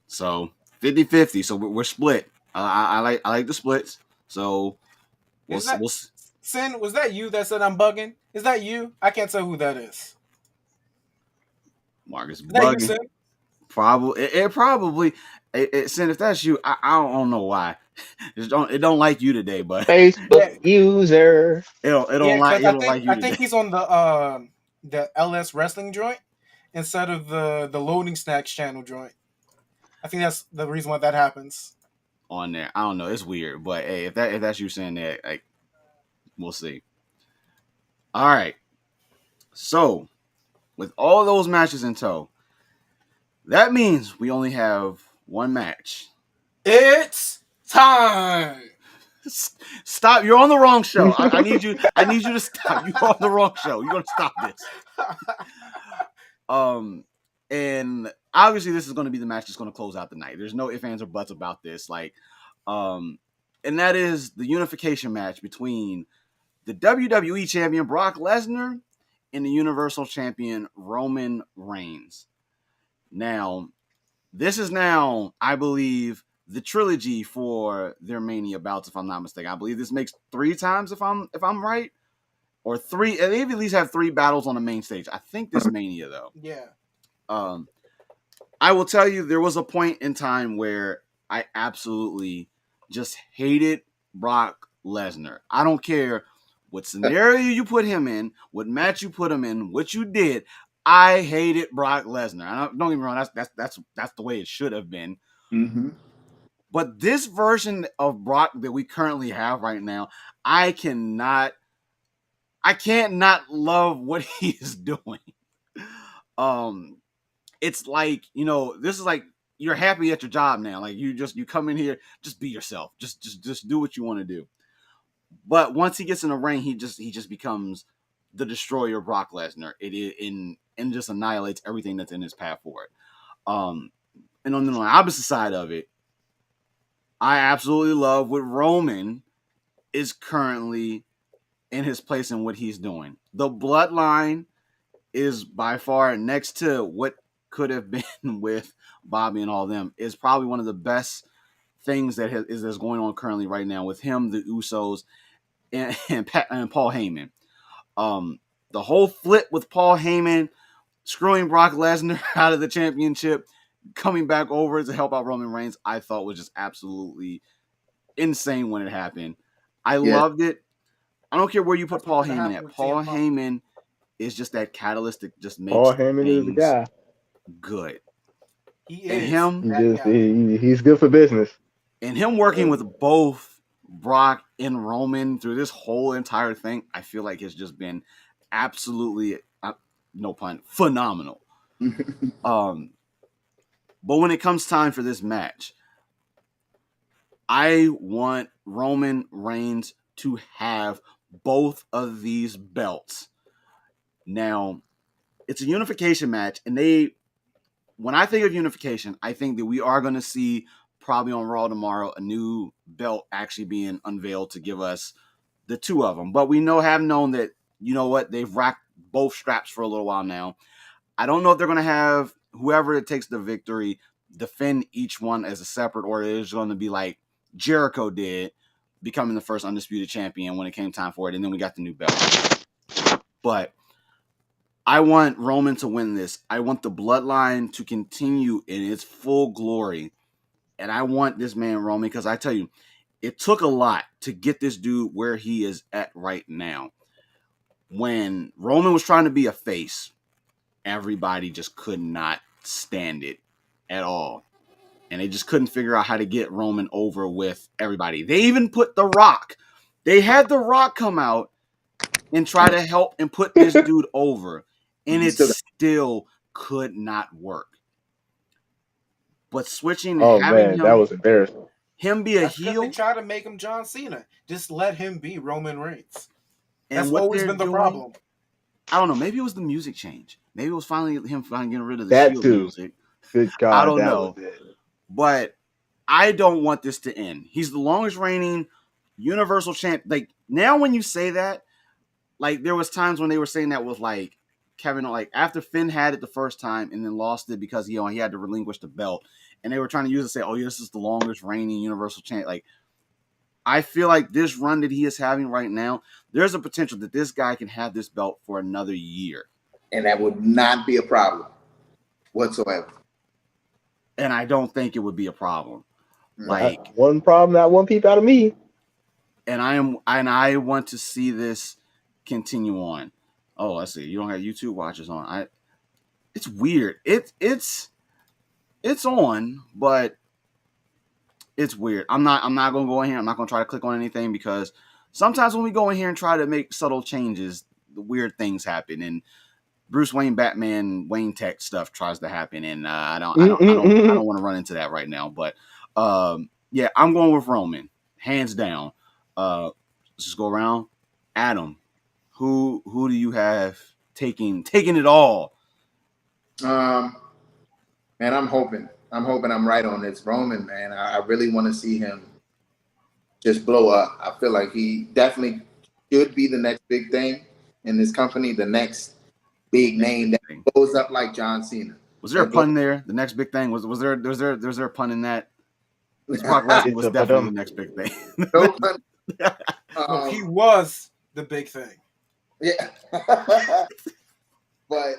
So 50-50. So we're split. I like the splits. So Sin, was that you that said I'm bugging? Is that you? I can't tell who that is. Marcus is bugging. That you, Sin? Probably. It probably. Sin, if that's you, I don't know why. It don't like you today, but Facebook user. It don't like you. I think he's on the LS Wrestling joint instead of the Loading Snacks channel joint. I think that's the reason why that happens. On there, I don't know. It's weird, but hey, if that's you saying that, like, we'll see. All right. So, with all those matches in tow, that means we only have one match. It's time. Stop! You're on the wrong show. I need you. I need you to stop. You're on the wrong show. You're gonna stop this. And obviously this is going to be the match that's going to close out the night. There's no ifs, ands, or buts about this. And that is the unification match between the WWE Champion Brock Lesnar and the Universal Champion Roman Reigns. Now, this is now, I believe, the trilogy for their Mania bouts, if I'm not mistaken. I believe this makes 3 times, if I'm right, or 3. They at least have 3 battles on the main stage. I think this Mania though. Yeah. I will tell you, there was a point in time where I absolutely just hated Brock Lesnar. I don't care what scenario you put him in, what match you put him in, what you did. I hated Brock Lesnar. Don't get me wrong, that's the way it should have been. Mm-hmm. But this version of Brock that we currently have right now, I can't not love what he is doing. It's like, this is like you're happy at your job now. Like you come in here, just be yourself. Just do what you want to do. But once he gets in the ring, he just becomes the destroyer Brock Lesnar. It is and just annihilates everything that's in his path for it. And on the opposite side of it, I absolutely love what Roman is currently in his place and what he's doing. The bloodline is by far next to what could have been with Bobby and all of them is probably one of the best things that's going on currently right now with him, the Usos, and Paul Heyman. The whole flip with Paul Heyman screwing Brock Lesnar out of the championship, coming back over to help out Roman Reigns, I thought was just absolutely insane when it happened. I loved it. I don't care where you put Paul Heyman at. Paul Heyman is just that catalyst that just makes Paul Heyman is the guy. Good. He is. And him, he's good for business. And him working with both Brock and Roman through this whole entire thing, I feel like it's just been absolutely, no pun, phenomenal. But when it comes time for this match, I want Roman Reigns to have both of these belts. Now, it's a unification match, and when I think of unification, I think that we are going to see probably on Raw tomorrow a new belt actually being unveiled to give us the two of them. But we have known that, they've racked both straps for a little while now. I don't know if they're going to have whoever it takes the victory defend each one as a separate, or it's going to be like Jericho did, becoming the first undisputed champion when it came time for it, and then we got the new belt. But I want Roman to win this. I want the bloodline to continue in its full glory. And I want this man, Roman, because I tell you, it took a lot to get this dude where he is at right now. When Roman was trying to be a face, everybody just could not stand it at all. And they just couldn't figure out how to get Roman over with everybody. They even put The Rock. They had The Rock come out and try to help and put this dude over. And it still could not work. But switching and having him, that was embarrassing. Him be a heel. They try to make him John Cena. Just let him be Roman Reigns. And that's always been the problem. I don't know. Maybe it was the music change. Maybe it was finally getting rid of the that Shield too. music. Good God, I don't know. But I don't want this to end. He's the longest reigning Universal champ. Like, now when you say that, like, there was times when they were saying that with like Kevin, like after Finn had it the first time and then lost it because he had to relinquish the belt, and they were trying to use it to say, "Oh, this is the longest reigning Universal champ." Like, I feel like this run that he is having right now, there's a potential that this guy can have this belt for another year, and that would not be a problem whatsoever. And I don't think it would be a problem. Like one problem, not one peep out of me. And I want to see this continue on. Oh, let's see. You don't have YouTube watchers on. It's weird. It's on, but it's weird. I'm not gonna go in here. I'm not gonna try to click on anything because sometimes when we go in here and try to make subtle changes, the weird things happen, and Bruce Wayne, Batman, Wayne Tech stuff tries to happen, and I don't want to run into that right now. But yeah, I'm going with Roman, hands down. Let's just go around. Adam, who do you have taking it all? Man, I'm hoping I'm right on this. Roman, man, I really want to see him just blow up. I feel like he definitely should be the next big thing in this company, the next big name that blows up like John Cena. Was there a pun there? The next big thing was there a pun in that? Brock Lesnar was definitely the next big thing. No pun. He was the big thing. Yeah. But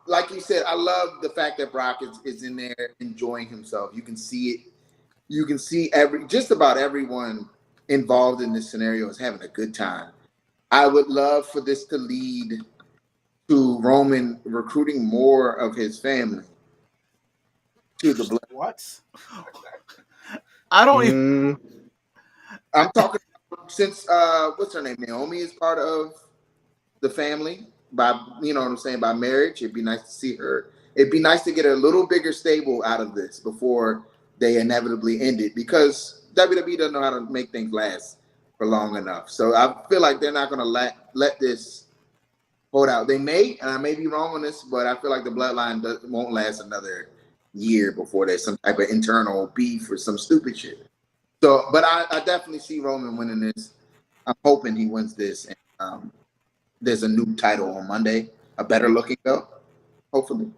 like you said, I love the fact that Brock is in there enjoying himself. You can see it. You can see just about everyone involved in this scenario is having a good time. I would love for this to lead to Roman recruiting more of his family to the blood. What? I don't even. I'm talking since what's her name? Naomi is part of the family. you know what I'm saying, by marriage. It'd be nice to see her. It'd be nice to get a little bigger stable out of this before they inevitably end it, because WWE doesn't know how to make things last for long enough. So I feel like they're not going to let this hold out. They may, and I may be wrong on this, but I feel like the bloodline won't last another year before there's some type of internal beef or some stupid shit. So, but I definitely see Roman winning this. I'm hoping he wins this. And there's a new title on Monday, a better looking belt, hopefully.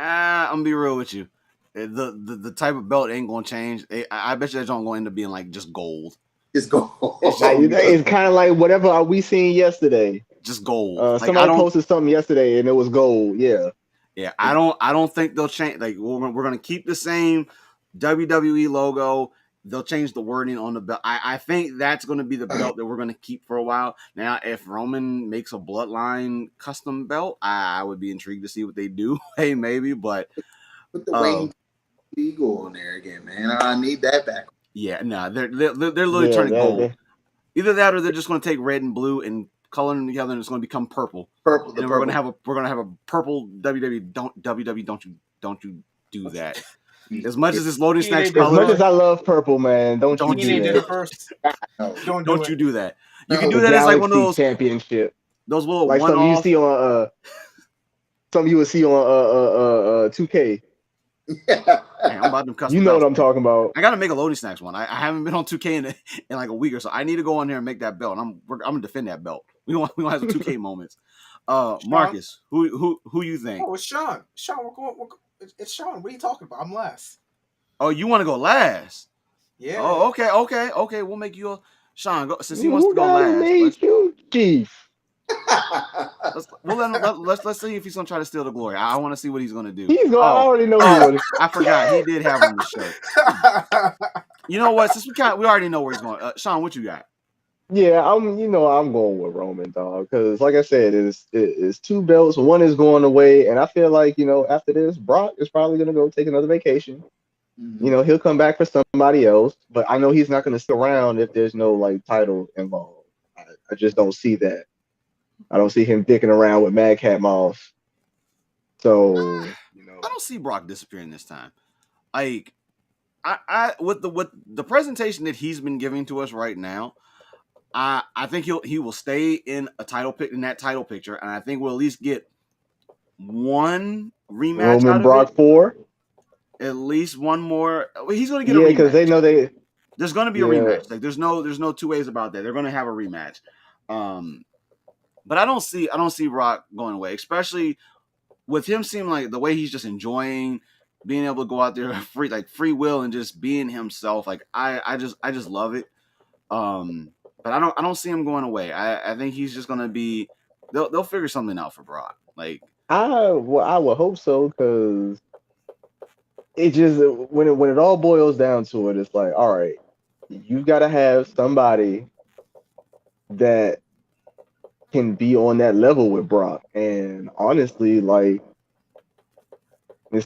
I'm gonna be real with you. The type of belt ain't gonna change. I bet you that's not going to end up being like just gold. Just gold. It's kind of like whatever we seen yesterday. Just gold. Somebody posted something yesterday and it was gold. Yeah. Yeah. I don't think they'll change. Like we're gonna keep the same WWE logo. They'll change the wording on the belt. I think that's going to be the belt that we're going to keep for a while. Now, if Roman makes a Bloodline custom belt, I would be intrigued to see what they do. Hey, maybe, but put the Wayne Eagle on there again, man. I need that back. Yeah, no, they're literally turning gold. Either that, or they're just going to take red and blue and color them together, and it's going to become purple. Purple. And we're going to have a purple WWE. Don't you do that. As much as this loading snacks color, as much as I love purple, man, don't you do that. First. Don't you do that. You can do that as like one of those championship. Those little like one-off. Some you see on some you would see on 2K. Man, I'm about them custom. You know what I'm talking about. I got to make a loading snacks one. I haven't been on 2K in like a week or so. I need to go on there and make that belt. I'm gonna defend that belt. We don't have 2K moments. Marcus, who you think? Oh, it's Sean. Sean, it's Sean. What are you talking about? I'm last. Oh, you want to go last? Yeah. Oh, okay. We'll make you Sean go, since he wants to go last. Made you chief. Let's see if he's gonna try to steal the glory. I want to see what he's gonna do. I already know he would. I forgot he did have on the shirt. You know what? Since we already know where he's going. Sean, what you got? Yeah, I'm going with Roman, dog, because like I said, it's two belts. One is going away, and I feel like, after this, Brock is probably gonna go take another vacation. Mm-hmm. He'll come back for somebody else, but I know he's not gonna stick around if there's no like title involved. I just don't see that. I don't see him dicking around with Madcap Moss. So I don't see Brock disappearing this time. Like I with the presentation that he's been giving to us right now. I think he will stay in that title picture, and I think we'll at least get one rematch. Roman Brock 4. At least one more. He's going to get a rematch. Because they know there's going to be a rematch. Like there's no two ways about that. They're going to have a rematch. But I don't see Brock going away, especially with him seeming like the way he's just enjoying being able to go out there free will and just being himself. Like I just love it. But I don't see him going away. I think he's just gonna be. They'll figure something out for Brock. Like I would hope so, because it just when it all boils down to it, it's like, all right, you've got to have somebody that can be on that level with Brock. And honestly, like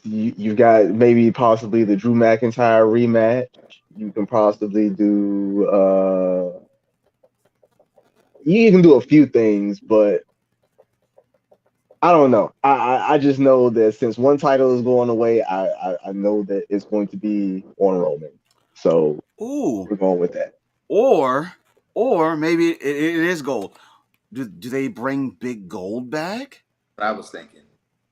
you've got maybe possibly the Drew McIntyre rematch. You can possibly do. You can do a few things, but I don't know. I just know that since one title is going away, I know that it's going to be on Roman. So we're going with that. Or maybe it is gold. Do they bring Big Gold back? I was thinking.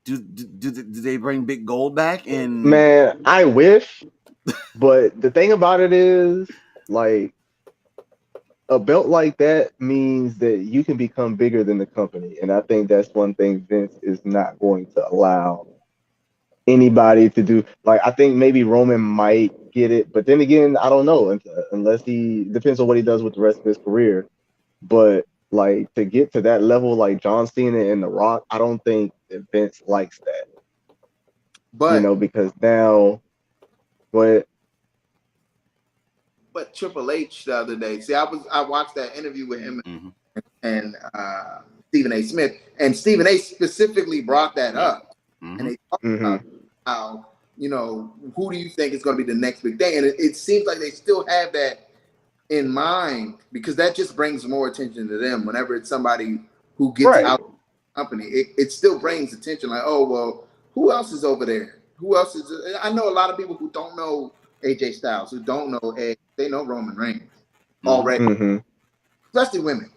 Do they bring Big Gold back? Man, I wish. But the thing about it is, like, a belt like that means that you can become bigger than the company. And I think that's one thing Vince is not going to allow anybody to do. Like, I think maybe Roman might get it, but then again, I don't know, unless depends on what he does with the rest of his career. But like, to get to that level, like John Cena and The Rock, I don't think that Vince likes that. But because now, But Triple H the other day, I watched that interview with him and Stephen A. Smith, and Stephen A. specifically brought that up, and they talked about how, who do you think is going to be the next big thing, and it seems like they still have that in mind, because that just brings more attention to them whenever it's somebody who gets out company, it still brings attention. Like, oh well, who else is over there? Who else is? I know a lot of people who don't know AJ Styles, who don't know Edge. They know Roman Reigns already, especially women.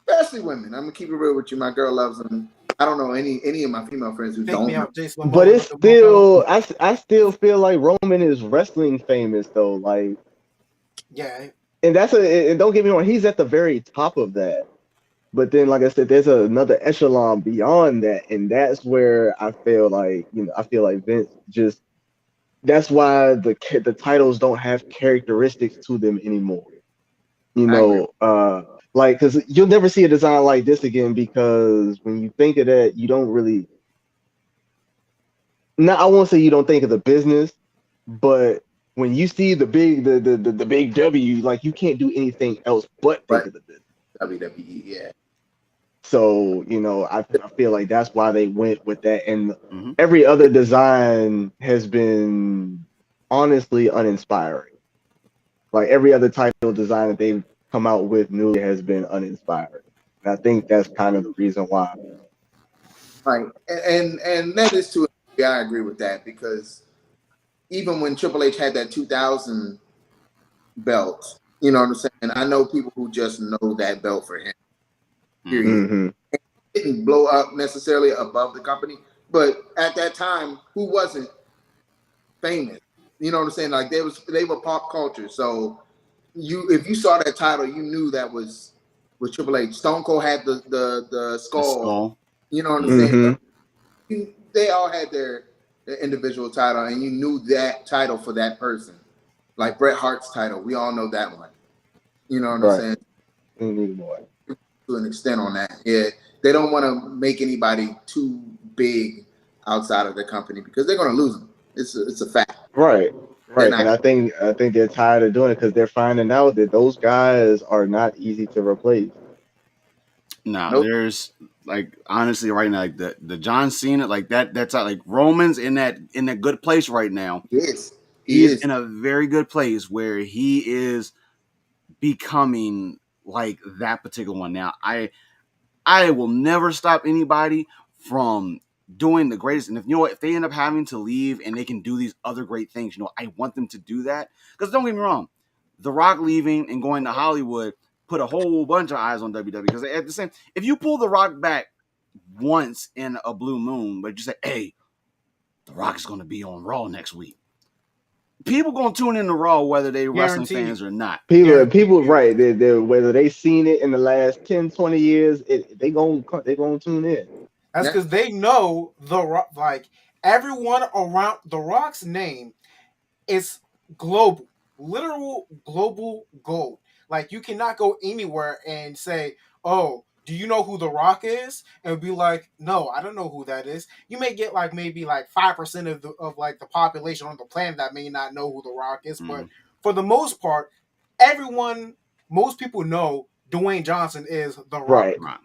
Especially women. I'm gonna keep it real with you. My girl loves him. I don't know any of my female friends who don't know. But it's still, I still feel like Roman is wrestling famous though. Like, yeah, and and don't get me wrong, he's at the very top of that. But then, like I said, there's another echelon beyond that, and that's where I feel like Vince just. That's why the titles don't have characteristics to them anymore. Like, because you'll never see a design like this again, because when you think of that, you don't really. No, I won't say you don't think of the business, but when you see the big W, like, you can't do anything else but think of the business. WWE, yeah. So, I feel like that's why they went with that. And every other design has been honestly uninspiring. Like, every other title design that they've come out with newly has been uninspiring. And I think that's kind of the reason why. Right. And that is too. Yeah, I agree with that, because even when Triple H had that 2000 belt, you know what I'm saying? I know people who just know that belt for him. Period. It didn't blow up necessarily above the company, but at that time, who wasn't famous? You know what I'm saying? Like, they were pop culture. So if you saw that title, you knew that was Triple H. Stone Cold had the skull. You know what I'm saying? They all had their individual title, and you knew that title for that person. Like Bret Hart's title, we all know that one. You know what I'm saying? To an extent on that. Yeah, they don't want to make anybody too big outside of the company, because they're going to lose them. It's a fact. Right. And I think they're tired of doing it, because they're finding out that those guys are not easy to replace. No, there's, like, honestly right now, like the John Cena, like that's like Roman's in that good place right now. He is in a very good place where he is becoming like that particular one. Now, I will never stop anybody from doing the greatest. And if they end up having to leave and they can do these other great things, I want them to do that. Because don't get me wrong, The Rock leaving and going to Hollywood put a whole bunch of eyes on WWE. Because at the same, if you pull The Rock back once in a blue moon, but you say, hey, The Rock is going to be on Raw next week, people gonna tune in to Raw whether they wrestling fans or not. People, right? They whether they seen it in the last 10, 20 years, they gonna tune in. That's because they know The Rock. Like, everyone around The Rock's name is global, literal global gold. Like, you cannot go anywhere and say, "Oh, do you know who The Rock is?" And be like, "No, I don't know who that is." You may get like maybe like 5% of like the population on the planet that may not know who The Rock is, but for the most part, most people know Dwayne Johnson is The Rock. Right.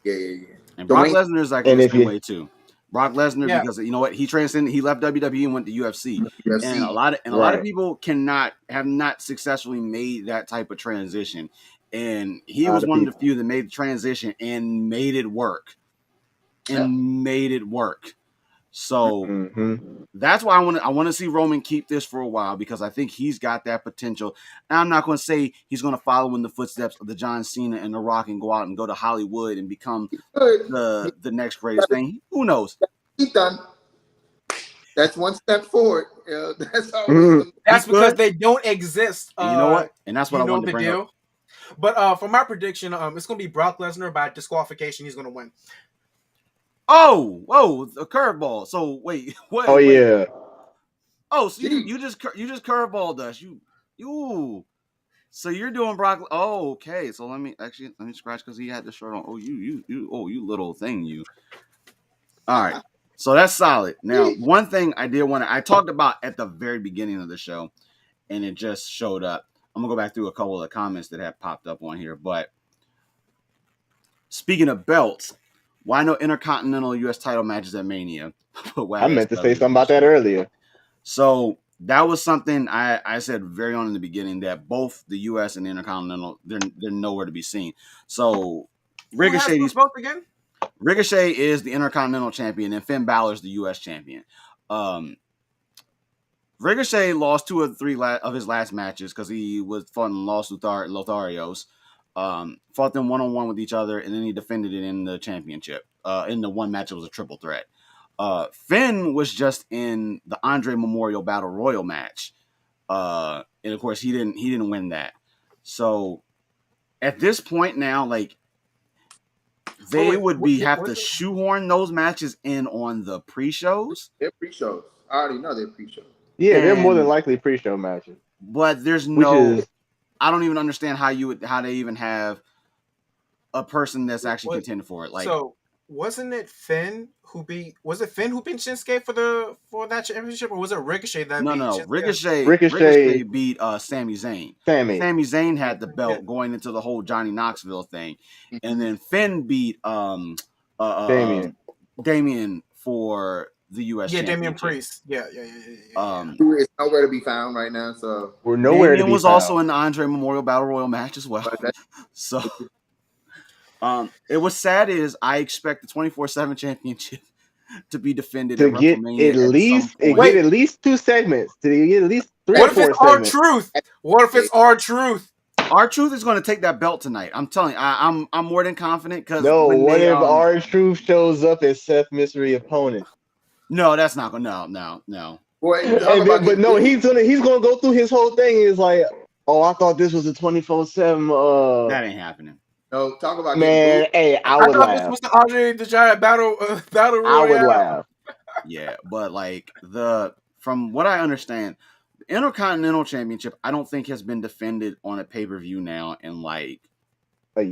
Yeah. And Brock Lesnar is like the same way too. Brock Lesnar, because you know what, he transcended. He left WWE and went to UFC. And a lot of people have not successfully made that type of transition. And he was one of the few that made the transition and made it work. So that's why I want to see Roman keep this for a while, because I think he's got that potential. And I'm not going to say he's going to follow in the footsteps of the John Cena and The Rock and go out and go to Hollywood and become the next greatest thing. Who knows? He's done. That's one step forward. That's always that's because they don't exist. And you know what? And that's what I wanted to bring up. But for my prediction, it's going to be Brock Lesnar by disqualification. He's going to win. Oh, a curveball. So wait. Yeah. Oh, so you just curveballed us. You. So you're doing Brock. Oh, okay. So let me scratch, because he had the shirt on. Oh, you little thing, you. All right. So that's solid. Now, one thing I did I talked about at the very beginning of the show, and it just showed up. I'm gonna go back through a couple of the comments that have popped up on here. But speaking of belts, why no Intercontinental U.S. title matches at Mania? I meant to say something about that earlier. So that was something I said very on in the beginning, that both the U.S. and the Intercontinental, they're nowhere to be seen. So Ricochet, both again? Ricochet is the Intercontinental Champion, and Finn Balor is the U.S. Champion. Ricochet lost 2 of 3 of his last matches because he was fought and lost Lotharios. Fought them 1-on-1 with each other, and then he defended it in the championship. In the one match, it was a triple threat. Finn was just in the Andre Memorial Battle Royal match, and of course he didn't win that. So at this point now, like they would have to shoehorn those matches in on the pre-shows. They're pre-shows. I already know they're pre-shows. Yeah, they're more than likely pre-show matches. But there's I don't even understand how they even have a person that's actually contending for it. Like, so wasn't it Finn who beat Shinsuke for that championship, or was it Ricochet that beat Shinsuke? Ricochet beat Sami Zayn. Sami Zayn had the belt going into the whole Johnny Knoxville thing, and then Finn beat Damian for the U.S. Yeah, Championship. Damian Priest. Yeah. Who is nowhere to be found right now, so we're nowhere Damian to be was found. also in the Andre Memorial Battle Royal match as well. So, it was sad is I expect the 24/7 championship to be defended to at get WrestleMania at least 2 segments. To get at least 3 what or 4 if it's our segments. truth? What if it's our truth? R-Truth is going to take that belt tonight. I'm telling you, I'm more than confident because what if R-Truth shows up as Seth's mystery opponent? No, that's not going. No. Boy, he's gonna go through his whole thing. He's like, oh, I thought this was a 24/7. That ain't happening. No, talk about man. Hey, I would laugh. This was the Andre the Giant battle Royale. I would laugh. Yeah, but like from what I understand, the Intercontinental Championship I don't think has been defended on a pay-per-view now in like a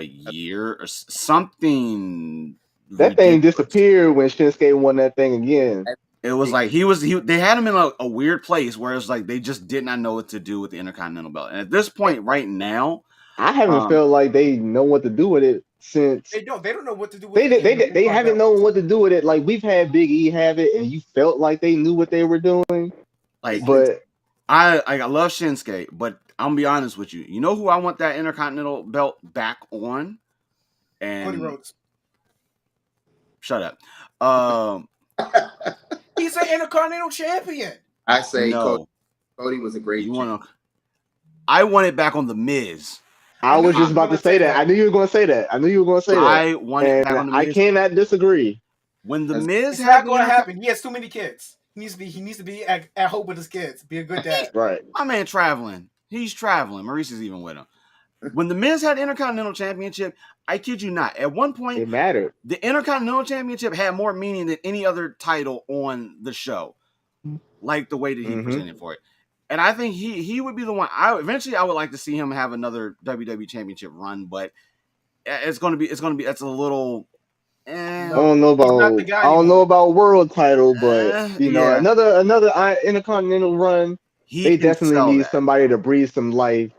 year or something. That thing disappeared when Shinsuke won that thing again. It was like they had him in a weird place where it's like they just did not know what to do with the Intercontinental belt. And at this point right now, I haven't felt like they know what to do with it since they don't know what to do with it. They haven't known what to do with it. Like we've had Big E have it and you felt like they knew what they were doing. But I love Shinsuke, but I'm gonna be honest with you. You know who I want that Intercontinental belt back on? And Cody Rhodes. Shut up. He's an Intercontinental Champion. I say no. Cody was a great I want it back on The Miz. I was just about to say that. I knew you were going to say that. I want it back on The Miz. I cannot disagree. When The Miz it's not going to happen. He has too many kids. He needs to be at home with his kids. Be a good dad. Right. My man traveling. He's traveling. Maurice is even with him. When The Miz had Intercontinental Championship, I kid you not, at one point it mattered. The Intercontinental Championship had more meaning than any other title on the show, like the way that he presented for it. And I think he would be the one. Eventually I would like to see him have another WWE Championship run, but it's gonna be that's a little. I don't know about world title, but another Intercontinental run. They definitely need somebody to breathe some life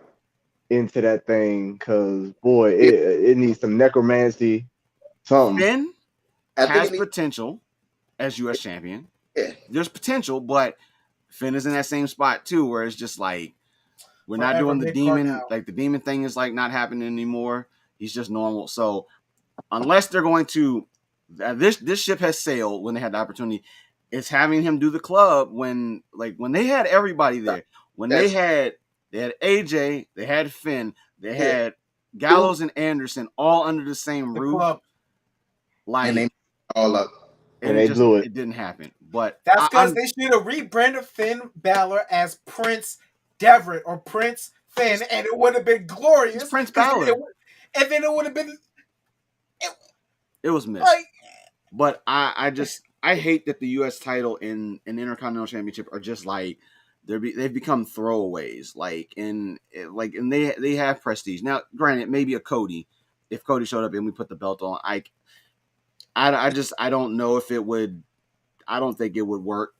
into that thing, because boy, it needs some necromancy. Something. Finn has potential as U.S. champion. Yeah. There's potential, but Finn is in that same spot too, where it's just like we're not doing the demon. Like the demon thing is like not happening anymore. He's just normal. So unless they're going to this ship has sailed when they had the opportunity. It's having him do the club when they had everybody there. When they had AJ, they had Finn, they had Gallows and Anderson all under the same roof. Club. Like and they all up. And they blew it. It didn't happen. But that's because they should have rebranded Finn Balor as Prince Devitt or Prince Finn, and it would have been glorious. It's Prince Balor. And then it would have been. It was missed. But I hate that the U.S. title and Intercontinental Championship are just like they've become throwaways. And they have prestige now. Granted, maybe a Cody, if Cody showed up and we put the belt on, I don't know if it would. I don't think it would work.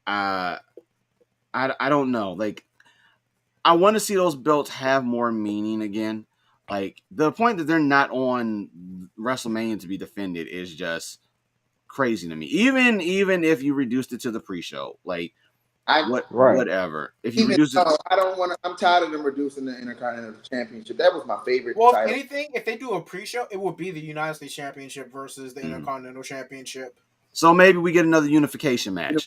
I don't know. Like I want to see those belts have more meaning again. Like the point that they're not on WrestleMania to be defended is just crazy to me. Even if you reduced it to the pre-show, like Whatever. If you reduce it, I don't want to. I'm tired of them reducing the Intercontinental Championship. That was my favorite. Well, title. if anything, if they do a pre-show, it would be the United States Championship versus the Intercontinental Championship. So maybe we get another unification match,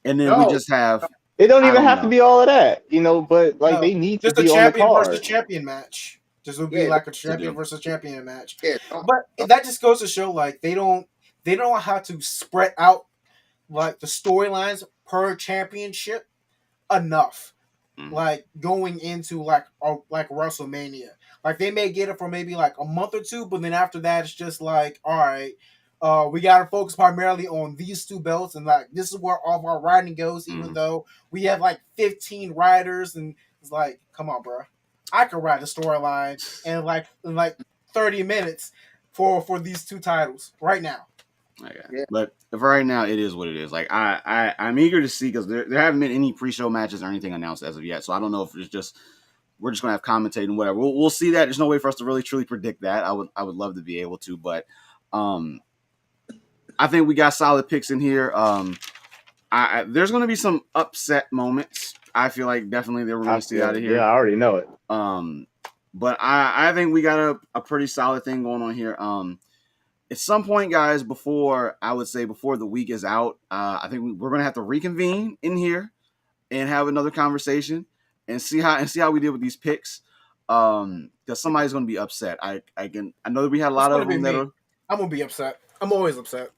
and then we just have. It don't even have to be all of that, but like they need to be on the card. Just a champion versus champion match. This would be like a champion versus champion match. Yeah, but that just goes to show like they don't know how to spread out like the storylines per championship enough. Like going into like WrestleMania. Like they may get it for maybe like a month or two, but then after that it's just like, all right, we gotta focus primarily on these two belts, and like this is where all of our riding goes, even though we have like 15 riders, and it's like, come on, bro. I could write a storyline in like 30 minutes for these two titles right now. Okay. Yeah. But for right now, it is what it is. Like I'm eager to see, because there haven't been any pre-show matches or anything announced as of yet. So I don't know if it's we're just gonna have commentating, whatever. We'll see that. There's no way for us to really truly predict that. I would love to be able to, but I think we got solid picks in here. There's gonna be some upset moments. I feel like definitely that we're gonna see out of here. Yeah, I already know it. But I think we got a pretty solid thing going on here. At some point, guys, before the week is out, I think we're gonna have to reconvene in here and have another conversation and see how we did with these picks. Because somebody's gonna be upset. I know that we had a lot of them that are. I'm gonna be upset. I'm always upset.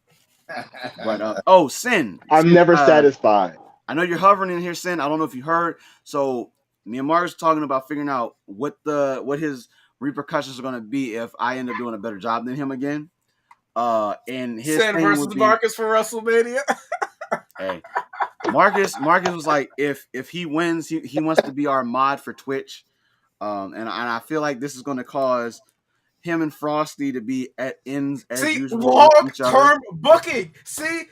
But Sin, I'm never satisfied. I know you're hovering in here, Sin. I don't know if you heard. So me and Mark's talking about figuring out what his repercussions are gonna be if I end up doing a better job than him again. And his Sin versus Marcus for WrestleMania. Hey, Marcus was like, if he wins, he wants to be our mod for Twitch. And I feel like this is going to cause him and Frosty to be at ends as usual. Long-term booking. See,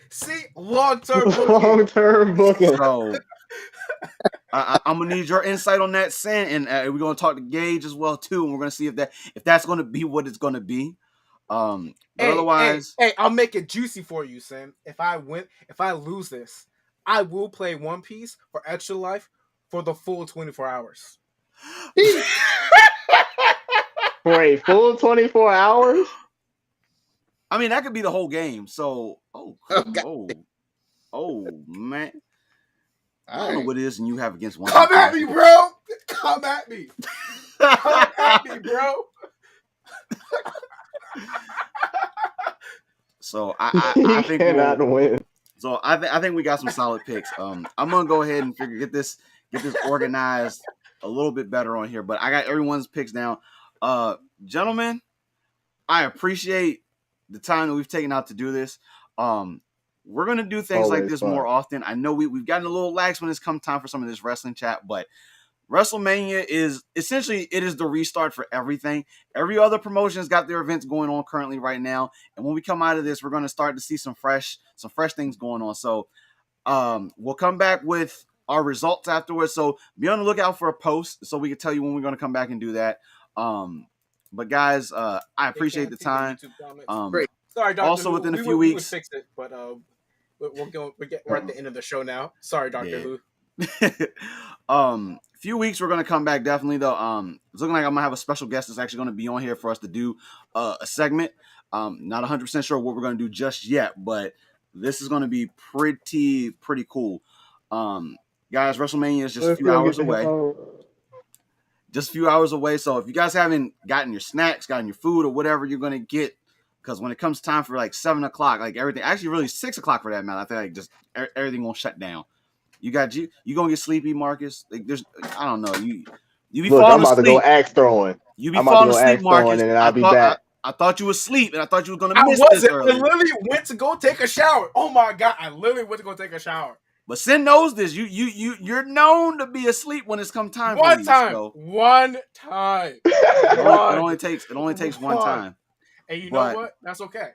long-term booking. Long-term booking. So I'm gonna need your insight on that, Sin, and we're gonna talk to Gage as well too, and we're gonna see if that's gonna be what it's gonna be. Otherwise, I'll make it juicy for you, Sin. If I lose this, I will play One Piece for Extra Life for the full 24 hours. For a full 24 hours? I mean, that could be the whole game. So, man. I don't know what it is and you have against One Piece. Come at me, bro. Come at me. Come at me, bro. So I think cannot win. So I think we got some solid picks. I'm gonna go ahead and get this organized a little bit better on here. But I got everyone's picks down. Gentlemen, I appreciate the time that we've taken out to do this. We're gonna do things like this more often. I know we've gotten a little lax when it's come time for some of this wrestling chat, but WrestleMania is essentially the restart for everything. Every other promotion's got their events going on currently right now, and when we come out of this, we're going to start to see some fresh things going on. So, we'll come back with our results afterwards. So be on the lookout for a post so we can tell you when we're going to come back and do that. But guys, I appreciate the time. Sorry, Dr. Also, within a few weeks, we would fix it, but we're at the end of the show now. Sorry, Dr. Who. Few weeks we're gonna come back definitely though. It's looking like I'm gonna have a special guest that's actually gonna be on here for us to do a segment. Not 100% sure what we're gonna do just yet, but this is gonna be pretty cool. Guys, WrestleMania is just a few hours away. Just a few hours away. So if you guys haven't gotten your snacks, gotten your food, or whatever you're gonna get, because when it comes time for like 7:00, like everything, actually really 6:00 for that matter, I think like just everything won't shut down. You gonna get sleepy, Marcus? Like I don't know. You be Look, falling I'm about asleep. to go axe throwing. You be falling asleep, Marcus. And then I'll be back. I thought you were asleep, and I thought you were gonna miss this earlier. I literally went to go take a shower. Oh my god! I literally went to go take a shower. But Sin knows this. You're known to be asleep when it's come time. One time. It only takes one time. And you know what? That's okay.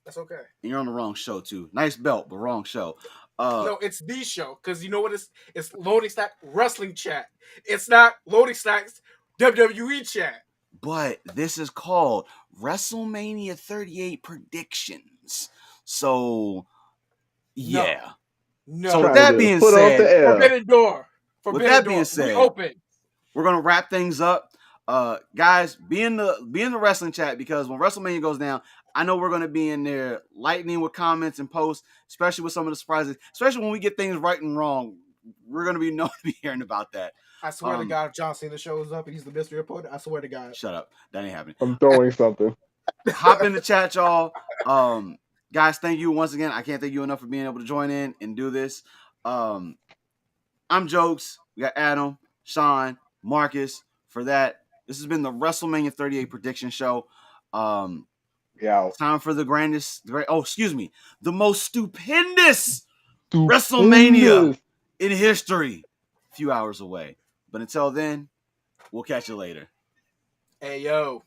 And you're on the wrong show too. Nice belt, but wrong show. No, it's the show, because you know what it's Loading Stack Wrestling Chat. It's not Loading Stack's WWE Chat. But this is called WrestleMania 38 Predictions. So, yeah. No. So with that being said, forbidden door. With that being said, open. We're gonna wrap things up. Guys, be in the wrestling chat, because when WrestleMania goes down, I know we're gonna be in there lightning with comments and posts, especially with some of the surprises, especially when we get things right and wrong. We're gonna be hearing about that. I swear to God, if John Cena shows up and he's the mystery opponent, I swear to God. Shut up. That ain't happening. I'm throwing something. Hop in the chat, y'all. Guys, thank you once again. I can't thank you enough for being able to join in and do this. I'm Jokes. We got Adam, Sean, Marcus for that. This has been the WrestleMania 38 prediction show. Time for the the most stupendous WrestleMania in history. A few hours away. But until then, we'll catch you later. Hey, yo.